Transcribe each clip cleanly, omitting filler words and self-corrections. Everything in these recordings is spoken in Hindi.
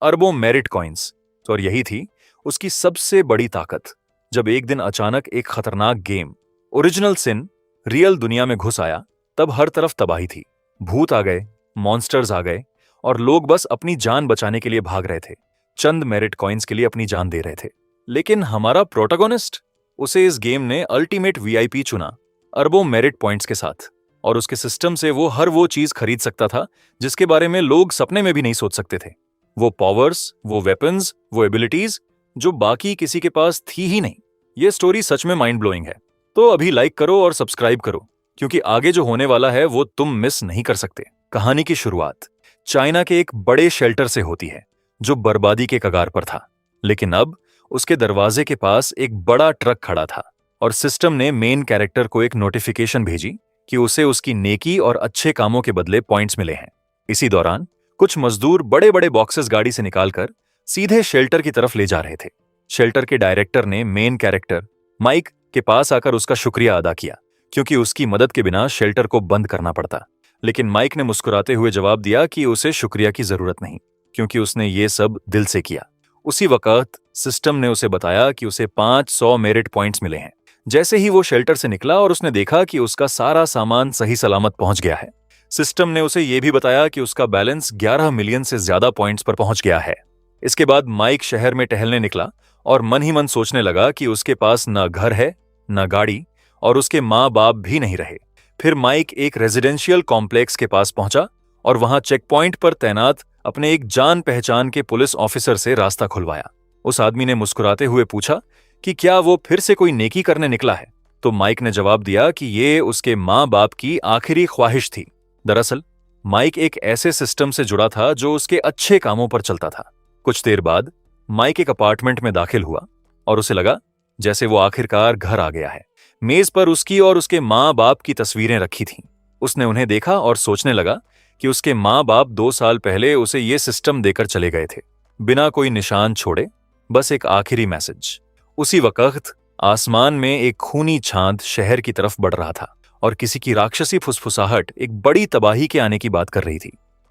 अरबों मेरिट कॉइन्स। और यही थी उसकी सबसे बड़ी ताकत। जब एक दिन अचानक एक खतरनाक गेम ओरिजिनल सिन रियल दुनिया में घुस आया, तब हर तरफ तबाही थी। भूत आ गए, मॉन्स्टर्स आ गए, और लोग बस अपनी जान बचाने के लिए भाग रहे थे, चंद मेरिट कॉइन्स के लिए अपनी जान दे रहे थे। लेकिन हमारा प्रोटोगोनिस्ट, उसे इस गेम ने अल्टीमेट वीआईपी चुना, अरबों मेरिट पॉइंट्स के साथ। और उसके सिस्टम से वो हर वो चीज खरीद सकता था जिसके बारे में लोग सपने में भी नहीं सोच सकते थे। वो पावर्स, वो वेपन्स, वो एबिलिटीज जो बाकी किसी के पास थी ही नहीं। ये स्टोरी सच में माइंड ब्लोइंग है। तो अभी लाइक करो और सब्सक्राइब करो, क्योंकि आगे जो होने वाला है वो तुम मिस नहीं कर सकते। कहानी की शुरुआत चाइना के एक बड़े शेल्टर से होती है जो बर्बादी के कगार पर था। लेकिन अब उसके दरवाजे के पास एक बड़ा ट्रक खड़ा था, और सिस्टम ने मेन कैरेक्टर को एक नोटिफिकेशन भेजी कि उसे उसकी नेकी और अच्छे कामों के बदले पॉइंट्स मिले हैं। इसी दौरान कुछ मजदूर बड़े बड़े बॉक्सेस गाड़ी से निकालकर सीधे शेल्टर की तरफ ले जा रहे थे। शेल्टर के डायरेक्टर ने मेन कैरेक्टर माइक के पास आकर उसका शुक्रिया अदा किया, क्योंकि उसकी मदद के बिना शेल्टर को बंद करना पड़ता। लेकिन माइक ने मुस्कुराते हुए जवाब दिया कि उसे शुक्रिया की जरूरत नहीं, क्योंकि उसने ये सब दिल से किया। उसी वक्त सिस्टम ने उसे बताया कि उसे 500 मेरिट पॉइंट्स मिले हैं। जैसे ही वो शेल्टर से निकला और उसने देखा कि उसका सारा सामान सही सलामत पहुंच गया है, सिस्टम ने उसे यह भी बताया कि उसका बैलेंस 11 मिलियन से ज्यादा पॉइंट्स पर पहुंच गया है। इसके बाद माइक शहर में टहलने निकला और मन ही मन सोचने लगा कि उसके पास न घर है, न गाड़ी, और उसके माँ बाप भी नहीं रहे। फिर माइक एक रेजिडेंशियल कॉम्प्लेक्स के पास पहुंचा और वहां चेक पॉइंट पर तैनात अपने एक जान पहचान के पुलिस ऑफिसर से रास्ता खुलवाया। उस आदमी ने मुस्कुराते हुए पूछा कि क्या वो फिर से कोई नेकी करने निकला है। तो माइक ने जवाब दिया कि ये उसके माँ बाप की आखिरी ख्वाहिश थी। दरअसल माइक एक ऐसे सिस्टम से जुड़ा था जो उसके अच्छे कामों पर चलता था। कुछ देर बाद माइक एक अपार्टमेंट में दाखिल हुआ और उसे लगा जैसे वो आखिरकार घर आ गया है। मेज पर उसकी और उसके माँ बाप की तस्वीरें रखी थीं। उसने उन्हें देखा और सोचने लगा कि उसके माँ बाप 2 साल पहले उसे ये सिस्टम देकर चले गए थे, बिना कोई निशान छोड़े, बस एक आखिरी मैसेज। उसी वक्त आसमान में एक खूनी छांद शहर की तरफ बढ़ रहा था और किसी की राक्षसी फुसफुसाहट एक बड़ी तबाही के आने की बात कर रही थी।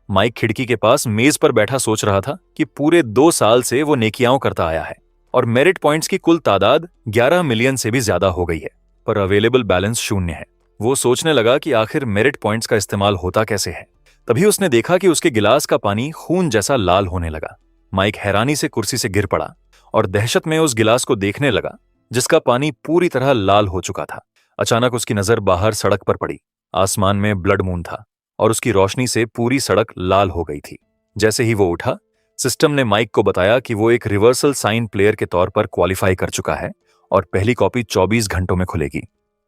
माइक खिड़की के पास मेज पर बैठा सोच रहा था कि पूरे 2 साल से वो नेकियां करता आया है और मेरिट पॉइंट्स की कुल तादाद 11 मिलियन से भी ज्यादा हो गई है, पर अवेलेबल बैलेंस 0 है। वो सोचने लगा कि आखिर मेरिट पॉइंट्स का इस्तेमाल होता कैसे है। तभी उसने देखा कि उसके गिलास का पानी खून जैसा लाल होने लगा। माइक हैरानी से कुर्सी से गिर पड़ा और दहशत में उस गिलास को देखने लगा जिसका पानी पूरी तरह लाल हो चुका था। अचानक उसकी नजर बाहर सड़क पर पड़ी। आसमान में ब्लड मून था और उसकी रोशनी से पूरी सड़क लाल हो गई थी। जैसे ही वो उठा, सिस्टम ने माइक को बताया कि वो एक रिवर्सल साइन प्लेयर के तौर पर क्वालिफाई कर चुका है और पहली कॉपी 24 घंटों में खुलेगी।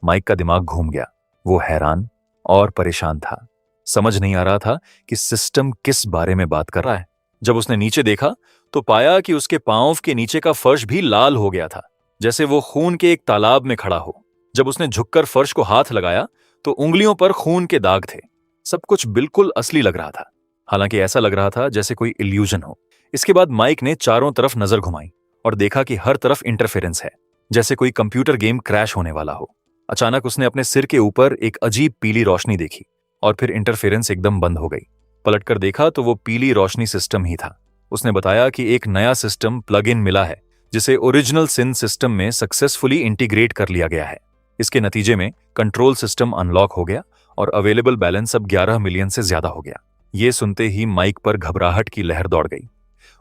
माइक का दिमाग घूम गया। वो हैरान और परेशान था। समझ नहीं आ रहा था कि सिस्टम किस बारे में बात कर रहा है। जब उसने नीचे देखा तो पाया कि उसके पांव के नीचे का फर्श भी लाल हो गया था, जैसे वो खून के एक तालाब में खड़ा हो। जब उसने झुककर फर्श को हाथ लगाया तो उंगलियों पर खून के दाग थे। सब कुछ बिल्कुल असली लग रहा था, हालांकि ऐसा लग रहा था जैसे कोई इल्यूजन हो। इसके बाद माइक ने चारों तरफ नजर घुमाई और देखा कि हर तरफ इंटरफेरेंस है, जैसे कोई कंप्यूटर गेम क्रैश होने वाला हो। अचानक उसने अपने सिर के ऊपर एक अजीब पीली रोशनी देखी और फिर इंटरफेरेंस एकदम बंद हो गई। पलटकर देखा तो वो पीली रोशनी सिस्टम ही था। उसने बताया कि एक नया सिस्टम प्लग इन मिला है जिसे ओरिजिनल सिन सिस्टम में सक्सेसफुली इंटीग्रेट कर लिया गया है। इसके नतीजे में कंट्रोल सिस्टम अनलॉक हो गया और अवेलेबल बैलेंस अब 11 मिलियन से ज्यादा हो गया। ये सुनते ही माइक पर घबराहट की लहर दौड़ गई।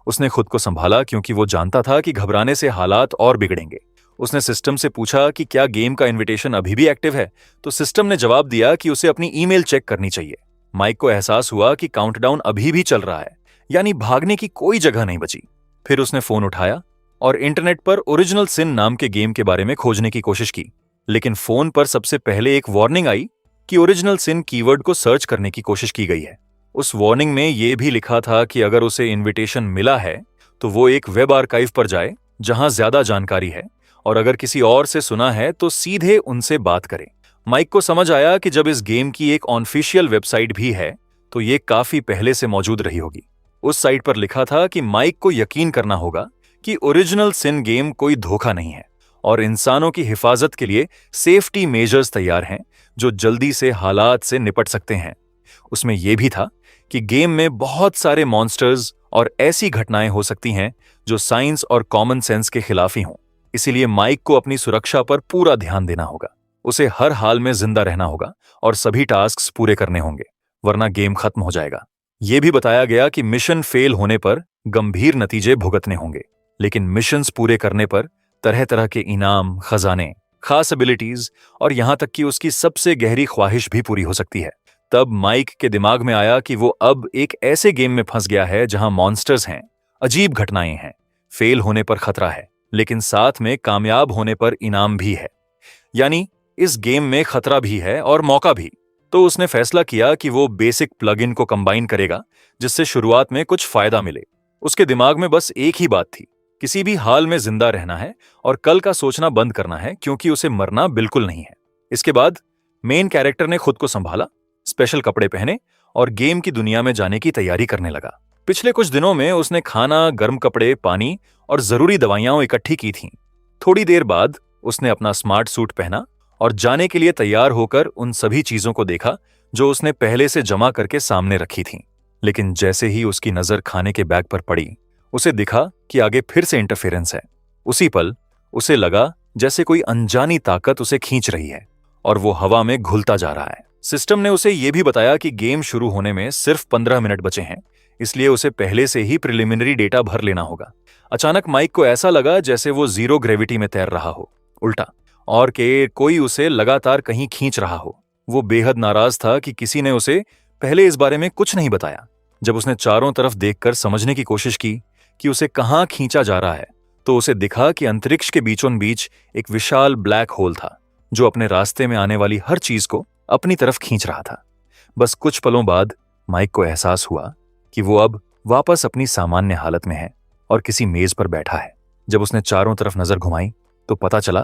उसने खुद को संभाला, क्योंकि वो जानता था कि घबराने से हालात और बिगड़ेंगे। उसने सिस्टम से पूछा कि क्या गेम का इनविटेशन अभी भी एक्टिव है, तो सिस्टम ने जवाब दिया कि उसे अपनी ईमेल चेक करनी चाहिए। माइक को एहसास हुआ कि काउंटडाउन अभी भी चल रहा है, यानी भागने की कोई जगह नहीं बची। फिर उसने फोन उठाया और इंटरनेट पर ओरिजिनल सिन नाम के गेम के बारे में खोजने की कोशिश की, लेकिन फोन पर सबसे पहले एक वार्निंग आई कि ओरिजिनल सिन कीवर्ड को सर्च करने की कोशिश की गई है। उस वार्निंग में यह भी लिखा था कि अगर उसे इनविटेशन मिला है तो वो एक वेब आर्काइव पर जाए जहां ज्यादा जानकारी है, और अगर किसी और से सुना है तो सीधे उनसे बात करें। माइक को समझ आया कि जब इस गेम की एक ऑफिशियल वेबसाइट भी है तो ये काफी पहले से मौजूद रही होगी। उस साइट पर लिखा था कि माइक को यकीन करना होगा कि ओरिजिनल सिन गेम कोई धोखा नहीं है और इंसानों की हिफाजत के लिए सेफ्टी मेजर्स तैयार हैं जो जल्दी से हालात से निपट सकते हैं। उसमें यह भी था कि गेम में बहुत सारे मॉन्स्टर्स और ऐसी घटनाएं हो सकती हैं जो साइंस और कॉमन सेंस के खिलाफ ही हों। इसीलिए माइक को अपनी सुरक्षा पर पूरा ध्यान देना होगा। उसे हर हाल में जिंदा रहना होगा और सभी टास्क्स पूरे करने होंगे, वरना गेम खत्म हो जाएगा। यह भी बताया गया कि मिशन फेल होने पर गंभीर नतीजे भुगतने होंगे, लेकिन मिशंस पूरे करने पर तरह तरह के इनाम, खजाने, खास एबिलिटीज और यहां तक कि उसकी सबसे गहरी ख्वाहिश भी पूरी हो सकती है। तब माइक के दिमाग में आया कि वो अब एक ऐसे गेम में फंस गया है जहां मॉन्स्टर्स हैं, अजीब घटनाएं हैं, फेल होने पर खतरा है, लेकिन साथ में कामयाब होने पर इनाम भी है। यानी इस गेम में खतरा भी है और मौका भी। तो उसने फैसला किया कि वो बेसिक प्लगइन को कंबाइन करेगा, जिससे शुरुआत में कुछ फायदा मिले। उसके दिमाग में बस एक ही बात थी, किसी भी हाल में जिंदा रहना है और कल का सोचना बंद करना है, क्योंकि उसे मरना बिल्कुल नहीं है। इसके बाद मेन कैरेक्टर ने खुद को संभाला, स्पेशल कपड़े पहने और गेम की दुनिया में जाने की तैयारी करने लगा। पिछले कुछ दिनों में उसने खाना, गर्म कपड़े, पानी और जरूरी दवाइयां इकट्ठी की थीं। थोड़ी देर बाद उसने अपना स्मार्ट सूट पहना और जाने के लिए तैयार होकर उन सभी चीजों को देखा जो उसने पहले से जमा करके सामने रखी थीं। लेकिन जैसे ही उसकी नजर खाने के बैग पर पड़ी, उसे दिखा कि आगे फिर से इंटरफेरेंस है। उसी पल उसे लगा जैसे कोई अनजानी ताकत उसे खींच रही है और वो हवा में घुलता जा रहा है। सिस्टम ने उसे यह भी बताया कि गेम शुरू होने में सिर्फ 15 मिनट बचे हैं, इसलिए उसे पहले से ही प्रिलिमिनरी डेटा भर लेना होगा। अचानक माइक को ऐसा लगा जैसे वो जीरो ग्रेविटी में तैर रहा हो, उल्टा, और कि कोई उसे लगातार कहीं खींच रहा हो। वो बेहद नाराज था कि किसी ने उसे पहले इस बारे में कुछ नहीं बताया। जब उसने चारों तरफ देखकर समझने की कोशिश की कि उसे कहां खींचा जा रहा है, तो उसे दिखा कि अंतरिक्ष के बीचों बीच एक विशाल ब्लैक होल था, जो अपने रास्ते में आने वाली हर चीज को अपनी तरफ खींच रहा था। बस कुछ पलों बाद माइक को एहसास हुआ कि वो अब वापस अपनी सामान्य हालत में है और किसी मेज पर बैठा है। जब उसने चारों तरफ नजर घुमाई तो पता चला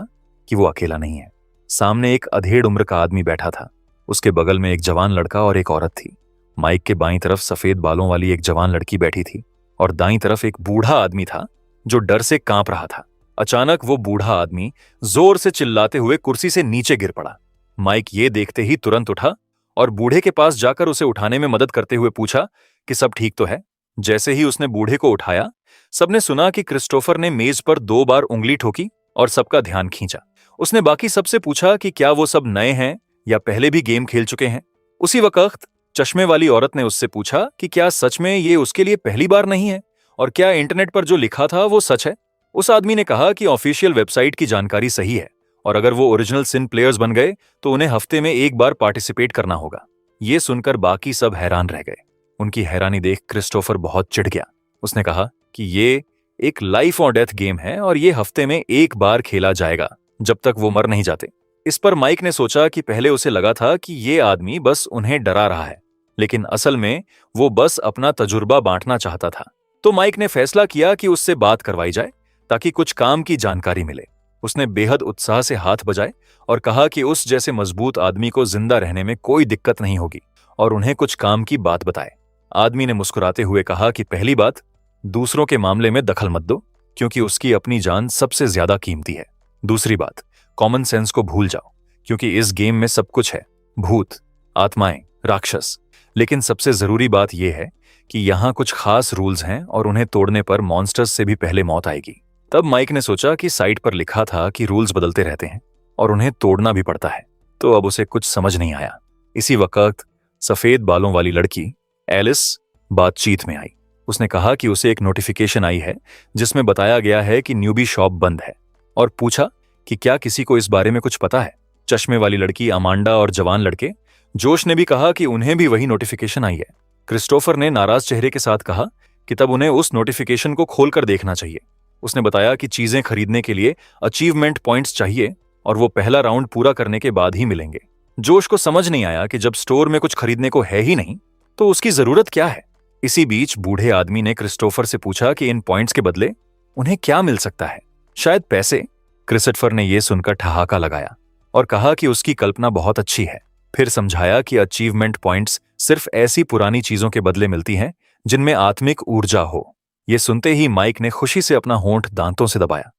कि वो अकेला नहीं है। सामने एक अधेड़ उम्र का आदमी बैठा था। उसके बगल में एक जवान लड़का और एक औरत थी। माइक के बाईं तरफ सफेद बालों वाली एक जवान लड़की बैठी थी और दाईं तरफ एक बूढ़ा आदमी था जो डर से कांप रहा था। अचानक वो बूढ़ा आदमी जोर से चिल्लाते हुए कुर्सी से नीचे गिर पड़ा। माइक ये देखते ही तुरंत उठा और बूढ़े के पास जाकर उसे उठाने में मदद करते हुए पूछा कि सब ठीक तो है। जैसे ही उसने बूढ़े को उठाया, सबने सुना कि क्रिस्टोफर ने मेज पर 2 बार उंगली ठोकी और सबका ध्यान खींचा। उसने बाकी सबसे पूछा कि क्या वो सब नए हैं या पहले भी गेम खेल चुके हैं। उसी वक्त चश्मे वाली औरत ने उससे पूछा कि क्या सच में ये उसके लिए पहली बार नहीं है और क्या इंटरनेट पर जो लिखा था वो सच है। उस आदमी ने कहा कि ऑफिशियल वेबसाइट की जानकारी सही है और अगर वो ओरिजिनल सिन प्लेयर्स बन गए तो उन्हें हफ्ते में 1 बार पार्टिसिपेट करना होगा। ये सुनकर बाकी सब हैरान रह गए। उनकी हैरानी देख क्रिस्टोफर बहुत चिढ़ गया। उसने कहा कि ये एक लाइफ और डेथ गेम है और ये हफ्ते में 1 बार खेला जाएगा जब तक वो मर नहीं जाते। इस पर माइक ने सोचा कि पहले उसे लगा था कि ये आदमी बस उन्हें डरा रहा है, लेकिन असल में वो बस अपना तजुर्बा बांटना चाहता था। तो माइक ने फैसला किया कि उससे बात करवाई जाए ताकि कुछ काम की जानकारी मिले। उसने बेहद उत्साह से हाथ बजाए और कहा कि उस जैसे मजबूत आदमी को जिंदा रहने में कोई दिक्कत नहीं होगी और उन्हें कुछ काम की बात बताए। आदमी ने मुस्कुराते हुए कहा कि पहली बात, दूसरों के मामले में दखल मत दो, क्योंकि उसकी अपनी जान सबसे ज्यादा कीमती है। दूसरी बात, कॉमन सेंस को भूल जाओ, क्योंकि इस गेम में सब कुछ है, भूत, आत्माएं, राक्षस। लेकिन सबसे जरूरी बात यह है कि यहाँ कुछ खास रूल्स हैं और उन्हें तोड़ने पर मॉन्स्टर्स से भी पहले मौत आएगी। तब माइक ने सोचा कि साइट पर लिखा था कि रूल्स बदलते रहते हैं और उन्हें तोड़ना भी पड़ता है, तो अब उसे कुछ समझ नहीं आया। इसी वक्त सफेद बालों वाली लड़की एलिस बातचीत में आई। उसने कहा कि उसे एक नोटिफिकेशन आई है जिसमें बताया गया है कि न्यूबी शॉप बंद है, और पूछा कि क्या किसी को इस बारे में कुछ पता है। चश्मे वाली लड़की अमांडा और जवान लड़के जोश ने भी कहा कि उन्हें भी वही नोटिफिकेशन आई है। क्रिस्टोफर ने नाराज चेहरे के साथ कहा कि तब उन्हें उस नोटिफिकेशन को खोलकर देखना चाहिए। उसने बताया कि चीजें खरीदने के लिए अचीवमेंट पॉइंट्स चाहिए और वो पहला राउंड पूरा करने के बाद ही मिलेंगे। जोश को समझ नहीं आया कि जब स्टोर में कुछ खरीदने को है ही नहीं तो उसकी जरूरत क्या है। इसी बीच बूढ़े आदमी ने क्रिस्टोफर से पूछा कि इन पॉइंट्स के बदले उन्हें क्या मिल सकता है, शायद पैसे। क्रिस्टोफर ने यह सुनकर ठहाका लगाया और कहा कि उसकी कल्पना बहुत अच्छी है। फिर समझाया कि अचीवमेंट पॉइंट्स सिर्फ ऐसी पुरानी चीजों के बदले मिलती हैं जिनमें आत्मिक ऊर्जा हो। यह सुनते ही माइक ने खुशी से अपना होंठ दांतों से दबाया,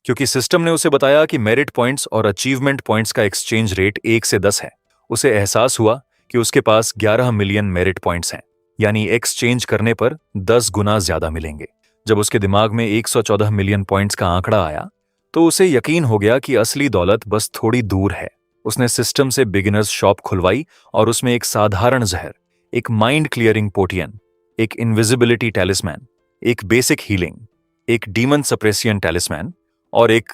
क्योंकि सिस्टम ने उसे बताया कि मेरिट पॉइंट्स और अचीवमेंट पॉइंट्स का एक्सचेंज रेट 1 से 10 है। उसे एहसास हुआ कि उसके पास 11 मिलियन मेरिट पॉइंट्स हैं। यानी एक्सचेंज करने पर 10 गुना ज्यादा मिलेंगे। जब उसके दिमाग में 114 मिलियन पॉइंट्स का आंकड़ा आया तो उसे यकीन हो गया कि असली दौलत बस थोड़ी दूर है। उसने सिस्टम से बिगिनर्स शॉप खुलवाई और उसमें एक साधारण जहर, एक माइंड क्लियरिंग पोटियन, एक इनविजिबिलिटी टैलिस्मैन, एक बेसिक हीलिंग, एक डीमन सप्रेसियन टैलिस्मैन और एक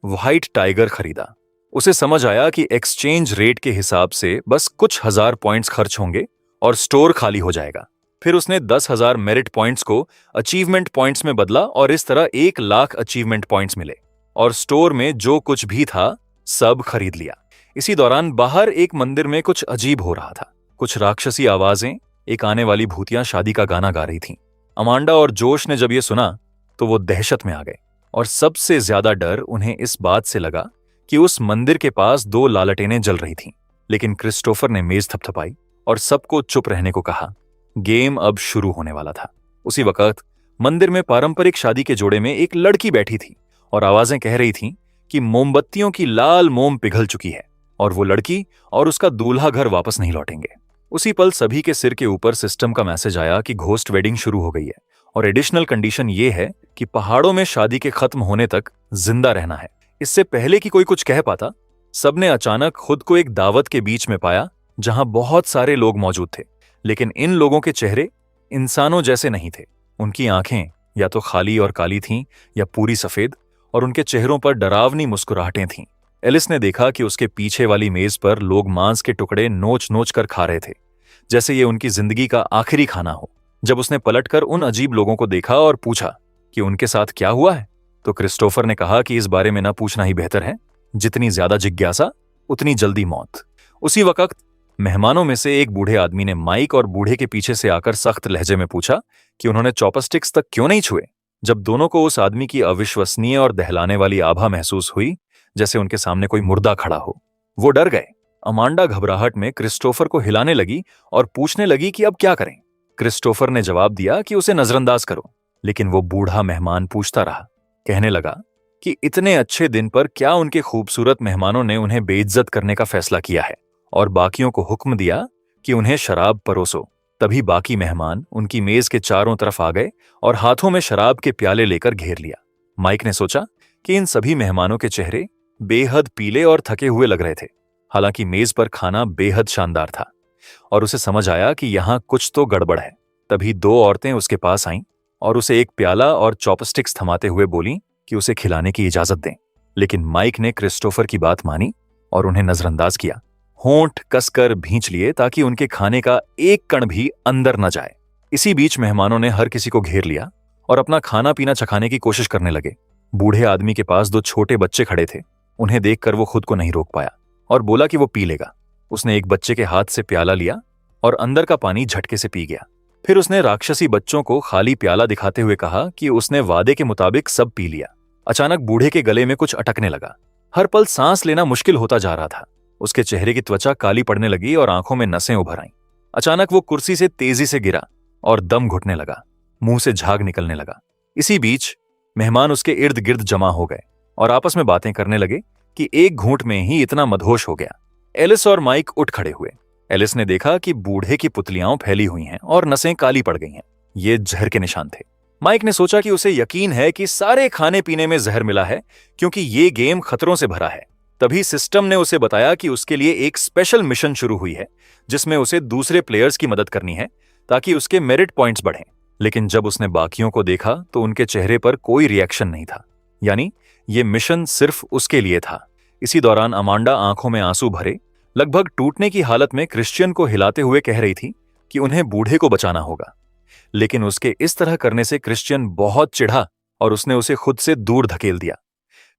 व्हाइट टाइगर खरीदा। उसे समझ आया कि एक्सचेंज रेट के हिसाब से बस कुछ हजार पॉइंट्स खर्च होंगे और स्टोर खाली हो जाएगा। फिर उसने 10,000 मेरिट पॉइंट्स को अचीवमेंट पॉइंट्स में बदला और इस तरह 1,00,000 अचीवमेंट पॉइंट्स मिले और स्टोर में जो कुछ भी था सब खरीद लिया। इसी दौरान बाहर एक मंदिर में कुछ अजीब हो रहा था। कुछ राक्षसी आवाजें, एक आने वाली भूतियां शादी का गाना गा रही थीं। अमांडा और जोश ने जब ये सुना तो वो दहशत में आ गए और सबसे ज्यादा डर उन्हें इस बात से लगा कि उस मंदिर के पास 2 लालटेनें जल रही थीं। लेकिन क्रिस्टोफर ने मेज थपथपाई और सबको चुप रहने को कहा। गेम अब शुरू होने वाला था। उसी वक्त मंदिर में पारंपरिक शादी के जोड़े में एक लड़की बैठी थी और आवाजें कह रही थीं कि मोमबत्तियों की लाल मोम पिघल चुकी है और वो लड़की और उसका दूल्हा घर वापस नहीं लौटेंगे। उसी पल सभी के सिर के ऊपर सिस्टम का मैसेज आया कि घोस्ट वेडिंग शुरू हो गई है और एडिशनल कंडीशन ये है कि पहाड़ों में शादी के खत्म होने तक जिंदा रहना है। इससे पहले कि कोई कुछ कह पाता, सबने अचानक खुद को एक दावत के बीच में पाया जहां बहुत सारे लोग मौजूद थे, लेकिन इन लोगों के चेहरे इंसानों जैसे नहीं थे। उनकी आंखें या तो खाली और काली थीं या पूरी सफेद और उनके चेहरों पर डरावनी मुस्कुराहटें थीं। एलिस ने देखा कि उसके पीछे वाली मेज पर लोग मांस के टुकड़े नोच नोच कर खा रहे थे, जैसे ये उनकी जिंदगी का आखिरी खाना हो। जब उसने पलटकर उन अजीब लोगों को देखा और पूछा कि उनके साथ क्या हुआ है, तो क्रिस्टोफर ने कहा कि इस बारे में न पूछना ही बेहतर है। जितनी ज्यादा जिज्ञासा उतनी जल्दी मौत। उसी वक्त मेहमानों में से एक बूढ़े आदमी ने माइक और बूढ़े के पीछे से आकर सख्त लहजे में पूछा कि उन्होंने चॉपस्टिक्स तक क्यों नहीं छुए। जब दोनों को उस आदमी की अविश्वसनीय और दहलाने वाली आभा महसूस हुई, जैसे उनके सामने कोई मुर्दा खड़ा हो, वो डर गए। अमांडा घबराहट में क्रिस्टोफर को हिलाने लगी और पूछने लगी कि अब क्या करें। क्रिस्टोफर ने जवाब दिया कि उसे नजरअंदाज करो, लेकिन वो बूढ़ा मेहमान पूछता रहा। कहने लगा कि इतने अच्छे दिन पर क्या उनके खूबसूरत मेहमानों ने उन्हें बेइज्जत करने का फैसला किया है, और बाकियों को हुक्म दिया कि उन्हें शराब परोसो। तभी बाकी मेहमान उनकी मेज के चारों तरफ आ गए और हाथों में शराब के प्याले लेकर घेर लिया। माइक ने सोचा कि इन सभी मेहमानों के चेहरे बेहद पीले और थके हुए लग रहे थे। हालांकि मेज पर खाना बेहद शानदार था और उसे समझ आया कि यहां कुछ तो गड़बड़ है। तभी 2 औरतें उसके पास आईं और उसे एक प्याला और चॉपस्टिक्स थमाते हुए बोलीं कि उसे खिलाने की इजाजत दें। लेकिन माइक ने क्रिस्टोफर की बात मानी और उन्हें नजरअंदाज किया। होंठ कसकर भींच लिए ताकि उनके खाने का एक कण भी अंदर न जाए। इसी बीच मेहमानों ने हर किसी को घेर लिया और अपना खाना पीना चखाने की कोशिश करने लगे। बूढ़े आदमी के पास 2 छोटे बच्चे खड़े थे। उन्हें देखकर वो खुद को नहीं रोक पाया और बोला कि वो पी लेगा। उसने एक बच्चे के हाथ से प्याला लिया और अंदर का पानी झटके से पी गया। फिर उसने राक्षसी बच्चों को खाली प्याला दिखाते हुए कहा कि उसने वादे के मुताबिक सब पी लिया। अचानक बूढ़े के गले में कुछ अटकने लगा। हर पल सांस लेना मुश्किल होता जा रहा था। उसके चेहरे की त्वचा काली पड़ने लगी और आंखों में नसें उभर आईं। अचानक वो कुर्सी से तेजी से गिरा और दम घुटने लगा। मुंह से झाग निकलने लगा। इसी बीच मेहमान उसके इर्द गिर्द जमा हो गए और आपस में बातें करने लगे कि एक घूंट में ही इतना मदहोश हो गया। एलिस और माइक उठ खड़े हुए। एलिस ने देखा कि बूढ़े की पुतलियां फैली हुई हैं और नसें काली पड़ गई हैं। ये जहर के निशान थे। माइक ने सोचा कि उसे यकीन है कि सारे खाने पीने में जहर मिला है, क्योंकि ये गेम खतरों से भरा है। तभी सिस्टम ने उसे बताया कि उसके लिए एक स्पेशल मिशन शुरू हुई है, जिसमें उसे दूसरे प्लेयर्स की मदद करनी है ताकि उसके मेरिट पॉइंट्स बढ़ें। लेकिन जब उसने बाकियों को देखा तो उनके चेहरे पर कोई रिएक्शन नहीं था, यानी ये मिशन सिर्फ उसके लिए था। इसी दौरान अमांडा आंखों में आंसू भरे, लगभग टूटने की हालत में क्रिश्चियन को हिलाते हुए कह रही थी कि उन्हें बूढ़े को बचाना होगा। लेकिन उसके इस तरह करने से क्रिश्चियन बहुत चिढ़ा और उसने उसे खुद से दूर धकेल दिया।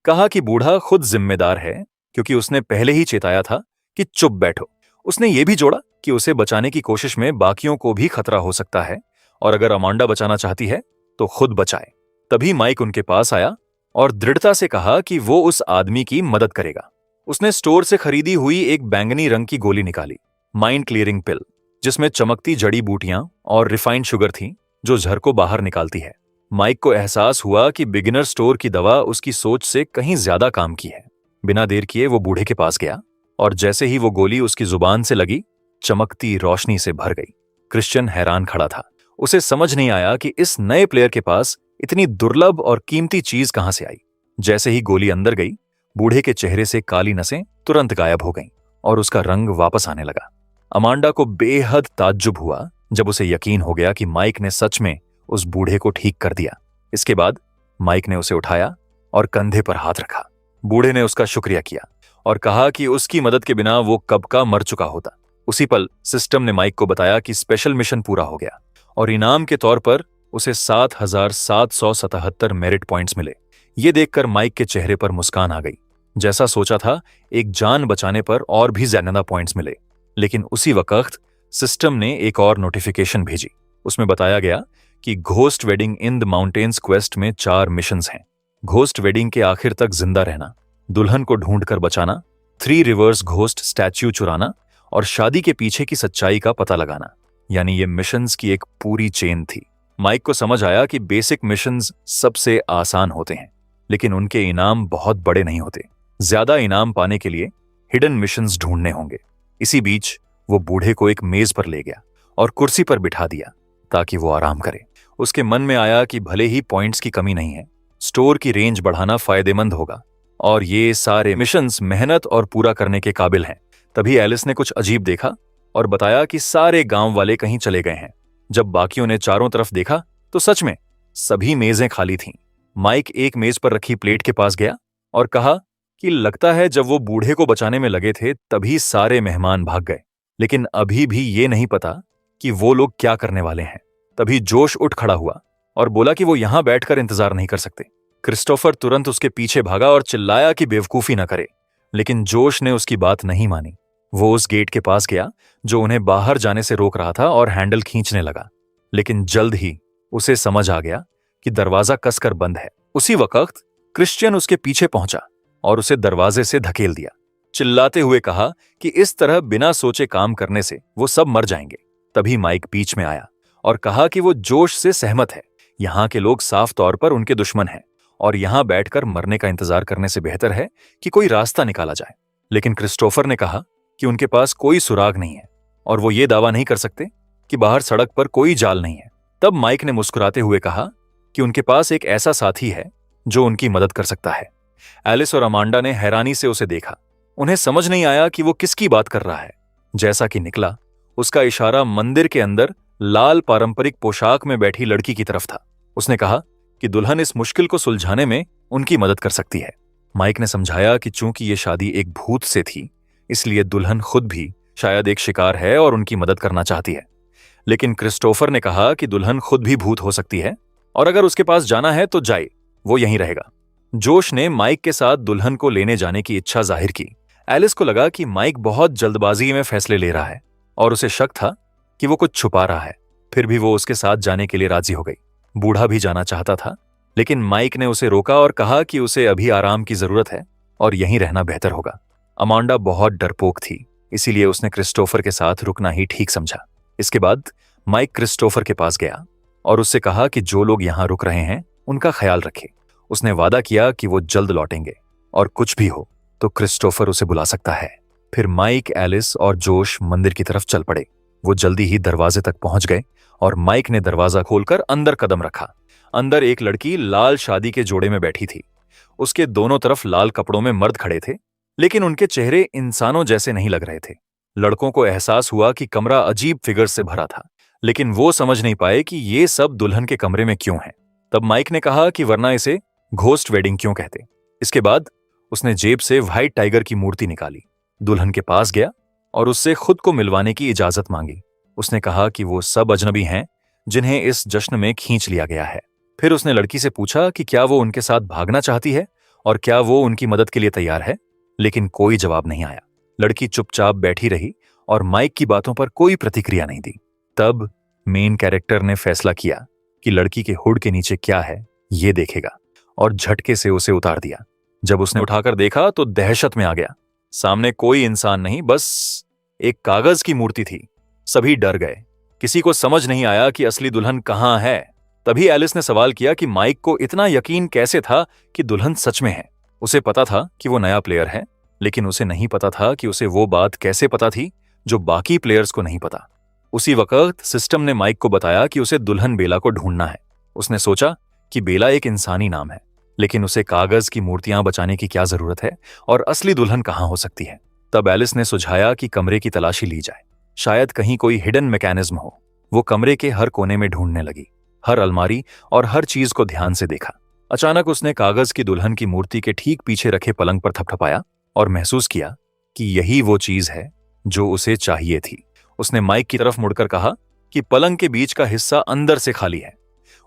कहा कि बूढ़ा खुद जिम्मेदार है, क्योंकि उसने पहले ही चेताया था कि चुप बैठो। उसने ये भी जोड़ा कि उसे बचाने की कोशिश में बाकियों को भी खतरा हो सकता है और अगर अमांडा बचाना चाहती है तो खुद बचाए। तभी माइक उनके पास आया और दृढ़ता से कहा कि वो उस आदमी की मदद करेगा। उसने स्टोर से खरीदी हुई एक बैंगनी रंग की गोली निकाली, माइंड क्लियरिंग पिल, जिसमें चमकती जड़ी बूटियां और रिफाइंड शुगर थी जो जहर को बाहर निकालती है। माइक को एहसास हुआ कि बिगिनर स्टोर की दवा उसकी सोच से कहीं ज्यादा काम की है। बिना देर किए वो बूढ़े के पास गया और जैसे ही वो गोली उसकी जुबान से लगी, चमकती रोशनी से भर गई। क्रिश्चियन हैरान खड़ा था। उसे समझ नहीं आया कि इस नए प्लेयर के पास इतनी दुर्लभ और कीमती चीज कहां से आई। जैसे ही गोली अंदर गई, बूढ़े के चेहरे से काली नसें तुरंत गायब हो गईं और उसका रंग वापस आने लगा। अमांडा को बेहद ताज्जुब हुआ जब उसे यकीन हो गया कि माइक ने सच में उस बूढ़े को ठीक कर दिया। इसके बाद माइक ने उसे उठाया और कंधे पर हाथ रखा। बूढ़े ने उसका शुक्रिया किया और कहा कि उसकी मदद के बिना वो कब का मर चुका होता। उसी पल सिस्टम ने माइक को बताया कि स्पेशल मिशन पूरा हो गया और इनाम के तौर पर उसे 7,777 मेरिट पॉइंट्स मिले। ये देखकर माइक के चेहरे पर मुस्कान आ गई। जैसा सोचा था, एक जान बचाने पर और भी ज्यादा पॉइंट्स मिले। लेकिन उसी वक्त सिस्टम ने एक और नोटिफिकेशन भेजी। उसमें बताया गया कि ghost wedding in the mountains quest में 4 मिशंस हैं। घोस्ट वेडिंग के आखिर तक जिंदा रहना, दुल्हन को ढूंढकर बचाना, 3 रिवर्स घोस्ट स्टैच्यू चुराना और शादी के पीछे की सच्चाई का पता लगाना। यानी ये मिशंस की एक पूरी चेन थी। माइक को समझ आया कि बेसिक मिशंस सबसे आसान होते हैं, लेकिन उनके इनाम बहुत बड़े नहीं होते। ज्यादा इनाम पाने के लिए हिडन मिशंस ढूंढने होंगे। इसी बीच वो बूढ़े को एक मेज पर ले गया और कुर्सी पर बिठा दिया ताकि वो आराम करे। उसके मन में आया कि भले ही पॉइंट्स की कमी नहीं है, स्टोर की रेंज बढ़ाना फायदेमंद होगा और ये सारे मिशंस मेहनत और पूरा करने के काबिल हैं। तभी एलिस ने कुछ अजीब देखा और बताया कि सारे गांव वाले कहीं चले गए हैं। जब बाकियों ने चारों तरफ देखा तो सच में सभी मेजें खाली थीं। माइक एक मेज पर रखी प्लेट के पास गया और कहा कि लगता है जब वो बूढ़े को बचाने में लगे थे तभी सारे मेहमान भाग गए, लेकिन अभी भी ये नहीं पता कि वो लोग क्या करने वाले हैं। तभी जोश उठ खड़ा हुआ और बोला कि वो यहां बैठकर इंतजार नहीं कर सकते। क्रिस्टोफर तुरंत उसके पीछे भागा और चिल्लाया कि बेवकूफी न करे, लेकिन जोश ने उसकी बात नहीं मानी। वो उस गेट के पास गया जो उन्हें बाहर जाने से रोक रहा था और हैंडल खींचने लगा, लेकिन जल्द ही उसे समझ आ गया कि दरवाजा कसकर बंद है। उसी वक्त क्रिश्चियन उसके पीछे पहुंचा और उसे दरवाजे से धकेल दिया, चिल्लाते हुए कहा कि इस तरह बिना सोचे काम करने से वो सब मर जाएंगे। तभी माइक बीच में आया और कहा कि वो जोश से सहमत है। यहाँ के लोग साफ तौर पर उनके दुश्मन हैं और यहाँ बैठकर मरने का इंतजार करने से बेहतर है कि कोई रास्ता निकाला जाए। लेकिन क्रिस्टोफर ने कहा कि उनके पास कोई सुराग नहीं है और वो ये दावा नहीं कर सकते कि बाहर सड़क पर कोई जाल नहीं है। तब माइक ने मुस्कुराते हुए कहा कि उनके पास एक ऐसा साथी है जो उनकी मदद कर सकता है। एलिस और अमांडा ने हैरानी से उसे देखा। उन्हें समझ नहीं आया कि वो किसकी बात कर रहा है। जैसा कि निकला, उसका इशारा मंदिर के अंदर लाल पारंपरिक पोशाक में बैठी लड़की की तरफ था। उसने कहा कि दुल्हन इस मुश्किल को सुलझाने में उनकी मदद कर सकती है। माइक ने समझाया कि चूंकि ये शादी एक भूत से थी, इसलिए दुल्हन खुद भी शायद एक शिकार है और उनकी मदद करना चाहती है। लेकिन क्रिस्टोफर ने कहा कि दुल्हन खुद भी भूत हो सकती है और अगर उसके पास जाना है तो जाए, वो यहीं रहेगा। जोश ने माइक के साथ दुल्हन को लेने जाने की इच्छा जाहिर की। एलिस को लगा कि माइक बहुत जल्दबाजी में फैसले ले रहा है और उसे शक था कि वो कुछ छुपा रहा है। फिर भी वो उसके साथ जाने के लिए राजी हो गई। बूढ़ा भी जाना चाहता था, लेकिन माइक ने उसे रोका और कहा कि उसे अभी आराम की जरूरत है और यहीं रहना बेहतर होगा। अमांडा बहुत डरपोक थी, इसीलिए उसने क्रिस्टोफर के साथ रुकना ही ठीक समझा। इसके बाद माइक क्रिस्टोफर के पास गया और उससे कहा कि जो लोग यहां रुक रहे हैं उनका ख्याल रखे। उसने वादा किया कि वो जल्द लौटेंगे और कुछ भी हो तो क्रिस्टोफर उसे बुला सकता है। फिर माइक, एलिस और जोश मंदिर की तरफ चल पड़े। वो जल्दी ही दरवाजे तक पहुंच गए और माइक ने दरवाजा खोलकर अंदर कदम रखा। अंदर एक लड़की लाल शादी के जोड़े में बैठी थी। उसके दोनों तरफ लाल कपड़ों में मर्द खड़े थे, लेकिन उनके चेहरे इंसानों जैसे नहीं लग रहे थे। लड़कों को एहसास हुआ कि कमरा अजीब फिगर से भरा था, लेकिन वो समझ नहीं पाए कि ये सब दुल्हन के कमरे में क्यों है। तब माइक ने कहा कि वरना इसे घोस्ट वेडिंग क्यों कहते। इसके बाद उसने जेब से व्हाइट टाइगर की मूर्ति निकाली, दुल्हन के पास गया और उससे खुद को मिलवाने की इजाजत मांगी। उसने कहा कि वो सब अजनबी हैं जिन्हें इस जश्न में खींच लिया गया है। फिर उसने लड़की से पूछा कि क्या वो उनके साथ भागना चाहती है और क्या वो उनकी मदद के लिए तैयार है, लेकिन कोई जवाब नहीं आया। लड़की चुपचाप बैठी रही और माइक की बातों पर कोई प्रतिक्रिया नहीं दी। तब मेन कैरेक्टर ने फैसला किया कि लड़की के हुड के नीचे क्या है ये देखेगा और झटके से उसे उतार दिया। जब उसने उठाकर देखा तो दहशत में आ गया। सामने कोई इंसान नहीं, बस एक कागज की मूर्ति थी। सभी डर गए। किसी को समझ नहीं आया कि असली दुल्हन कहां है। तभी एलिस ने सवाल किया कि माइक को इतना यकीन कैसे था कि दुल्हन सच में है। उसे पता था कि वो नया प्लेयर है, लेकिन उसे नहीं पता था कि उसे वो बात कैसे पता थी जो बाकी प्लेयर्स को नहीं पता। उसी वक्त सिस्टम ने माइक को बताया कि उसे दुल्हन बेला को ढूंढना है। उसने सोचा कि बेला एक इंसानी नाम है, लेकिन उसे कागज की मूर्तियां बचाने की क्या जरूरत है और असली दुल्हन कहां हो सकती है। तब एलिस ने सुझाया कि कमरे की तलाशी ली जाए, शायद कहीं कोई हिडन मैकेनिज्म हो। वो कमरे के हर कोने में ढूंढने लगी, हर अलमारी और हर चीज को ध्यान से देखा। अचानक उसने कागज की दुल्हन की मूर्ति के ठीक पीछे रखे पलंग पर थपथपाया और महसूस किया कि यही वो चीज है जो उसे चाहिए थी। उसने माइक की तरफ मुड़कर कहा कि पलंग के बीच का हिस्सा अंदर से खाली है।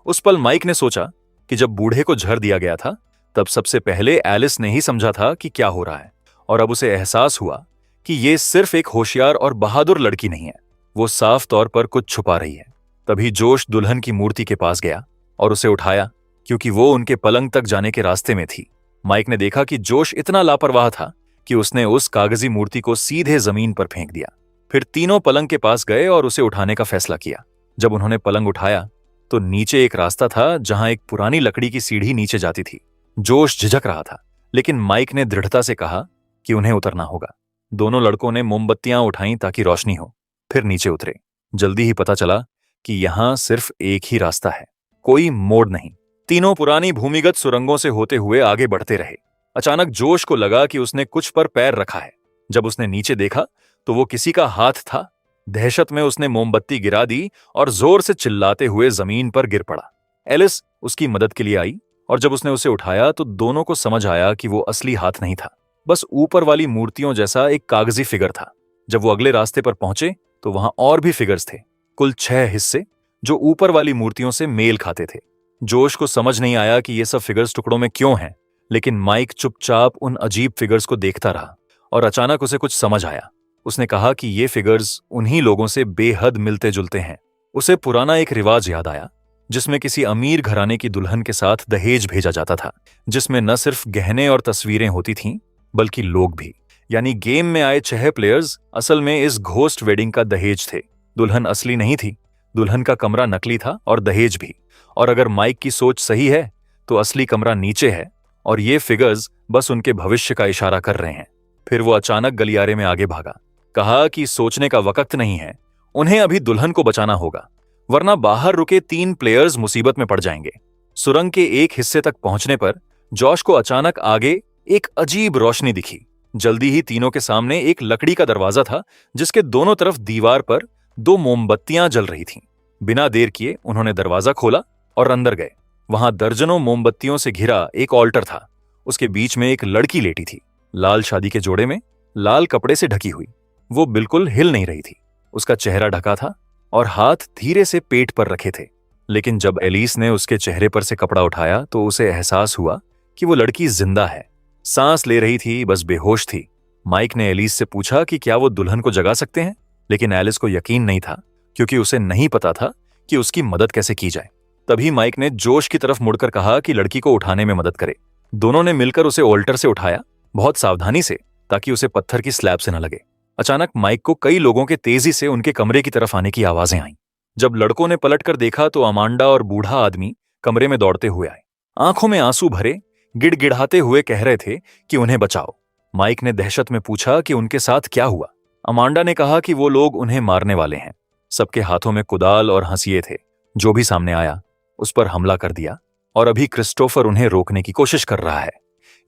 उस पल माइक ने सोचा कि जब बूढ़े को झर दिया गया था तब सबसे पहले एलिस ने ही समझा था कि क्या हो रहा है, और अब उसे एहसास हुआ कि ये सिर्फ एक होशियार और बहादुर लड़की नहीं है, वो साफ तौर पर कुछ छुपा रही है। तभी जोश दुल्हन की मूर्ति के पास गया और उसे उठाया, क्योंकि वो उनके पलंग तक जाने के रास्ते में थी। माइक ने देखा कि जोश इतना लापरवाह था कि उसने उस कागजी मूर्ति को सीधे जमीन पर फेंक दिया। फिर तीनों पलंग के पास गए और उसे उठाने का फैसला किया। जब उन्होंने पलंग उठाया तो नीचे एक रास्ता था जहां एक पुरानी लकड़ी की सीढ़ी नीचे जाती थी। जोश झिझक रहा था, लेकिन माइक ने दृढ़ता से कहा कि उन्हें उतरना होगा। दोनों लड़कों ने मोमबत्तियां उठाईं ताकि रोशनी हो, फिर नीचे उतरे। जल्दी ही पता चला कि यहां सिर्फ एक ही रास्ता है, कोई मोड़ नहीं। तीनों पुरानी भूमिगत सुरंगों से होते हुए आगे बढ़ते रहे। अचानक जोश को लगा कि उसने कुछ पर पैर रखा है। जब उसने नीचे देखा तो वो किसी का हाथ था। दहशत में उसने मोमबत्ती गिरा दी और जोर से चिल्लाते हुए जमीन पर गिर पड़ा। एलिस उसकी मदद के लिए आई, और जब उसने उसे उठाया तो दोनों को समझ आया कि वो असली हाथ नहीं था, बस ऊपर वाली मूर्तियों जैसा एक कागजी फिगर था। जब वो अगले रास्ते पर पहुंचे तो वहां और भी फिगर्स थे, कुल 6 हिस्से जो ऊपर वाली मूर्तियों से मेल खाते थे। जोश को समझ नहीं आया कि ये सब फिगर्स टुकड़ों में क्यों हैं, लेकिन माइक चुपचाप उन अजीब फिगर्स को देखता रहा और अचानक उसे कुछ समझ आया। उसने कहा कि ये फिगर्स उन्हीं लोगों से बेहद मिलते जुलते हैं। उसे पुराना एक रिवाज याद आया जिसमें किसी अमीर घराने की दुल्हन के साथ दहेज भेजा जाता था, जिसमें न सिर्फ गहने और तस्वीरें होती थीं बल्कि लोग भी। यानी गेम में आए 6 प्लेयर्स असल में इस घोस्ट वेडिंग का दहेज थे। दुल्हन असली नहीं थी, दुल्हन का कमरा नकली था और दहेज भी। और अगर माइक की सोच सही है तो असली कमरा नीचे है और ये फिगर्स बस उनके भविष्य का इशारा कर रहे हैं। फिर वो अचानक गलियारे में आगे भागा, कहा कि सोचने का वक्त नहीं है, उन्हें अभी दुल्हन को बचाना होगा, वरना बाहर रुके 3 प्लेयर्स मुसीबत में पड़ जाएंगे। सुरंग के एक हिस्से तक पहुंचने पर जॉश को अचानक आगे एक अजीब रोशनी दिखी। जल्दी ही तीनों के सामने एक लकड़ी का दरवाजा था जिसके दोनों तरफ दीवार पर 2 मोमबत्तियां जल रही थीं। बिना देर किए उन्होंने दरवाजा खोला और अंदर गए। वहां दर्जनों मोमबत्तियों से घिरा एक ऑल्टर था। उसके बीच में एक लड़की लेटी थी, लाल शादी के जोड़े में, लाल कपड़े से ढकी हुई। वो बिल्कुल हिल नहीं रही थी। उसका चेहरा ढका था और हाथ धीरे से पेट पर रखे थे। लेकिन जब एलिस ने उसके चेहरे पर से कपड़ा उठाया तो उसे एहसास हुआ कि वो लड़की जिंदा है, सांस ले रही थी, बस बेहोश थी। माइक ने एलिस से पूछा कि क्या वो दुल्हन को जगा सकते हैं, लेकिन एलिस को यकीन नहीं था क्योंकि उसे नहीं पता था कि उसकी मदद कैसे की जाए। तभी माइक ने जोश की तरफ मुड़कर कहा कि लड़की को उठाने में मदद करे। दोनों ने मिलकर उसे ऑल्टर से उठाया, बहुत सावधानी से, ताकि उसे पत्थर की स्लैब से न लगे। अचानक माइक को कई लोगों के तेजी से उनके कमरे की तरफ आने की आवाजें आईं। जब लड़कों ने पलटकर देखा तो अमांडा और बूढ़ा आदमी कमरे में दौड़ते हुए आए, आंखों में आंसू भरे, गिड़गिड़ाते हुए कह रहे थे कि उन्हें बचाओ। माइक ने दहशत में पूछा कि उनके साथ क्या हुआ। अमांडा ने कहा कि वो लोग उन्हें मारने वाले हैं। सबके हाथों में कुदाल और हंसिये थे। जो भी सामने आया उस पर हमला कर दिया और अभी क्रिस्टोफर उन्हें रोकने की कोशिश कर रहा है।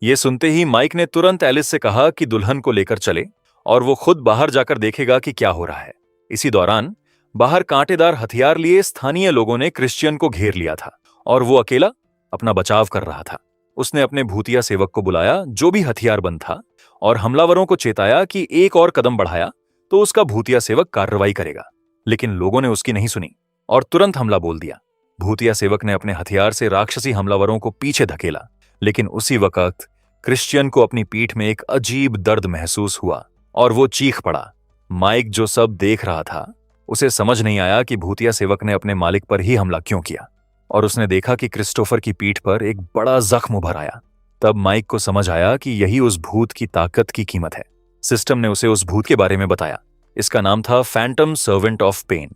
ये सुनते ही माइक ने तुरंत एलिस से कहा कि दुल्हन को लेकर चले और वो खुद बाहर जाकर देखेगा कि क्या हो रहा है। इसी दौरान बाहर कांटेदार हथियार लिए स्थानीय लोगों ने क्रिश्चियन को घेर लिया था और वो अकेला अपना बचाव कर रहा था। उसने अपने भूतिया सेवक को बुलाया जो भी हथियारबंद था और हमलावरों को चेताया कि एक और कदम बढ़ाया तो उसका भूतिया सेवक कार्रवाई करेगा। लेकिन लोगों ने उसकी नहीं सुनी और तुरंत हमला बोल दिया। भूतिया सेवक ने अपने हथियार से राक्षसी हमलावरों को पीछे धकेला, लेकिन उसी वक्त क्रिश्चियन को अपनी पीठ में एक अजीब दर्द महसूस हुआ और वो चीख पड़ा। माइक जो सब देख रहा था उसे समझ नहीं आया कि भूतिया सेवक ने अपने मालिक पर ही हमला क्यों किया, और उसने देखा कि क्रिस्टोफर की पीठ पर एक बड़ा जख्म उभर आया। तब माइक को समझ आया कि यही उस भूत की ताकत की कीमत है। सिस्टम ने उसे उस भूत के बारे में बताया। इसका नाम था फैंटम सर्वेंट ऑफ पेन।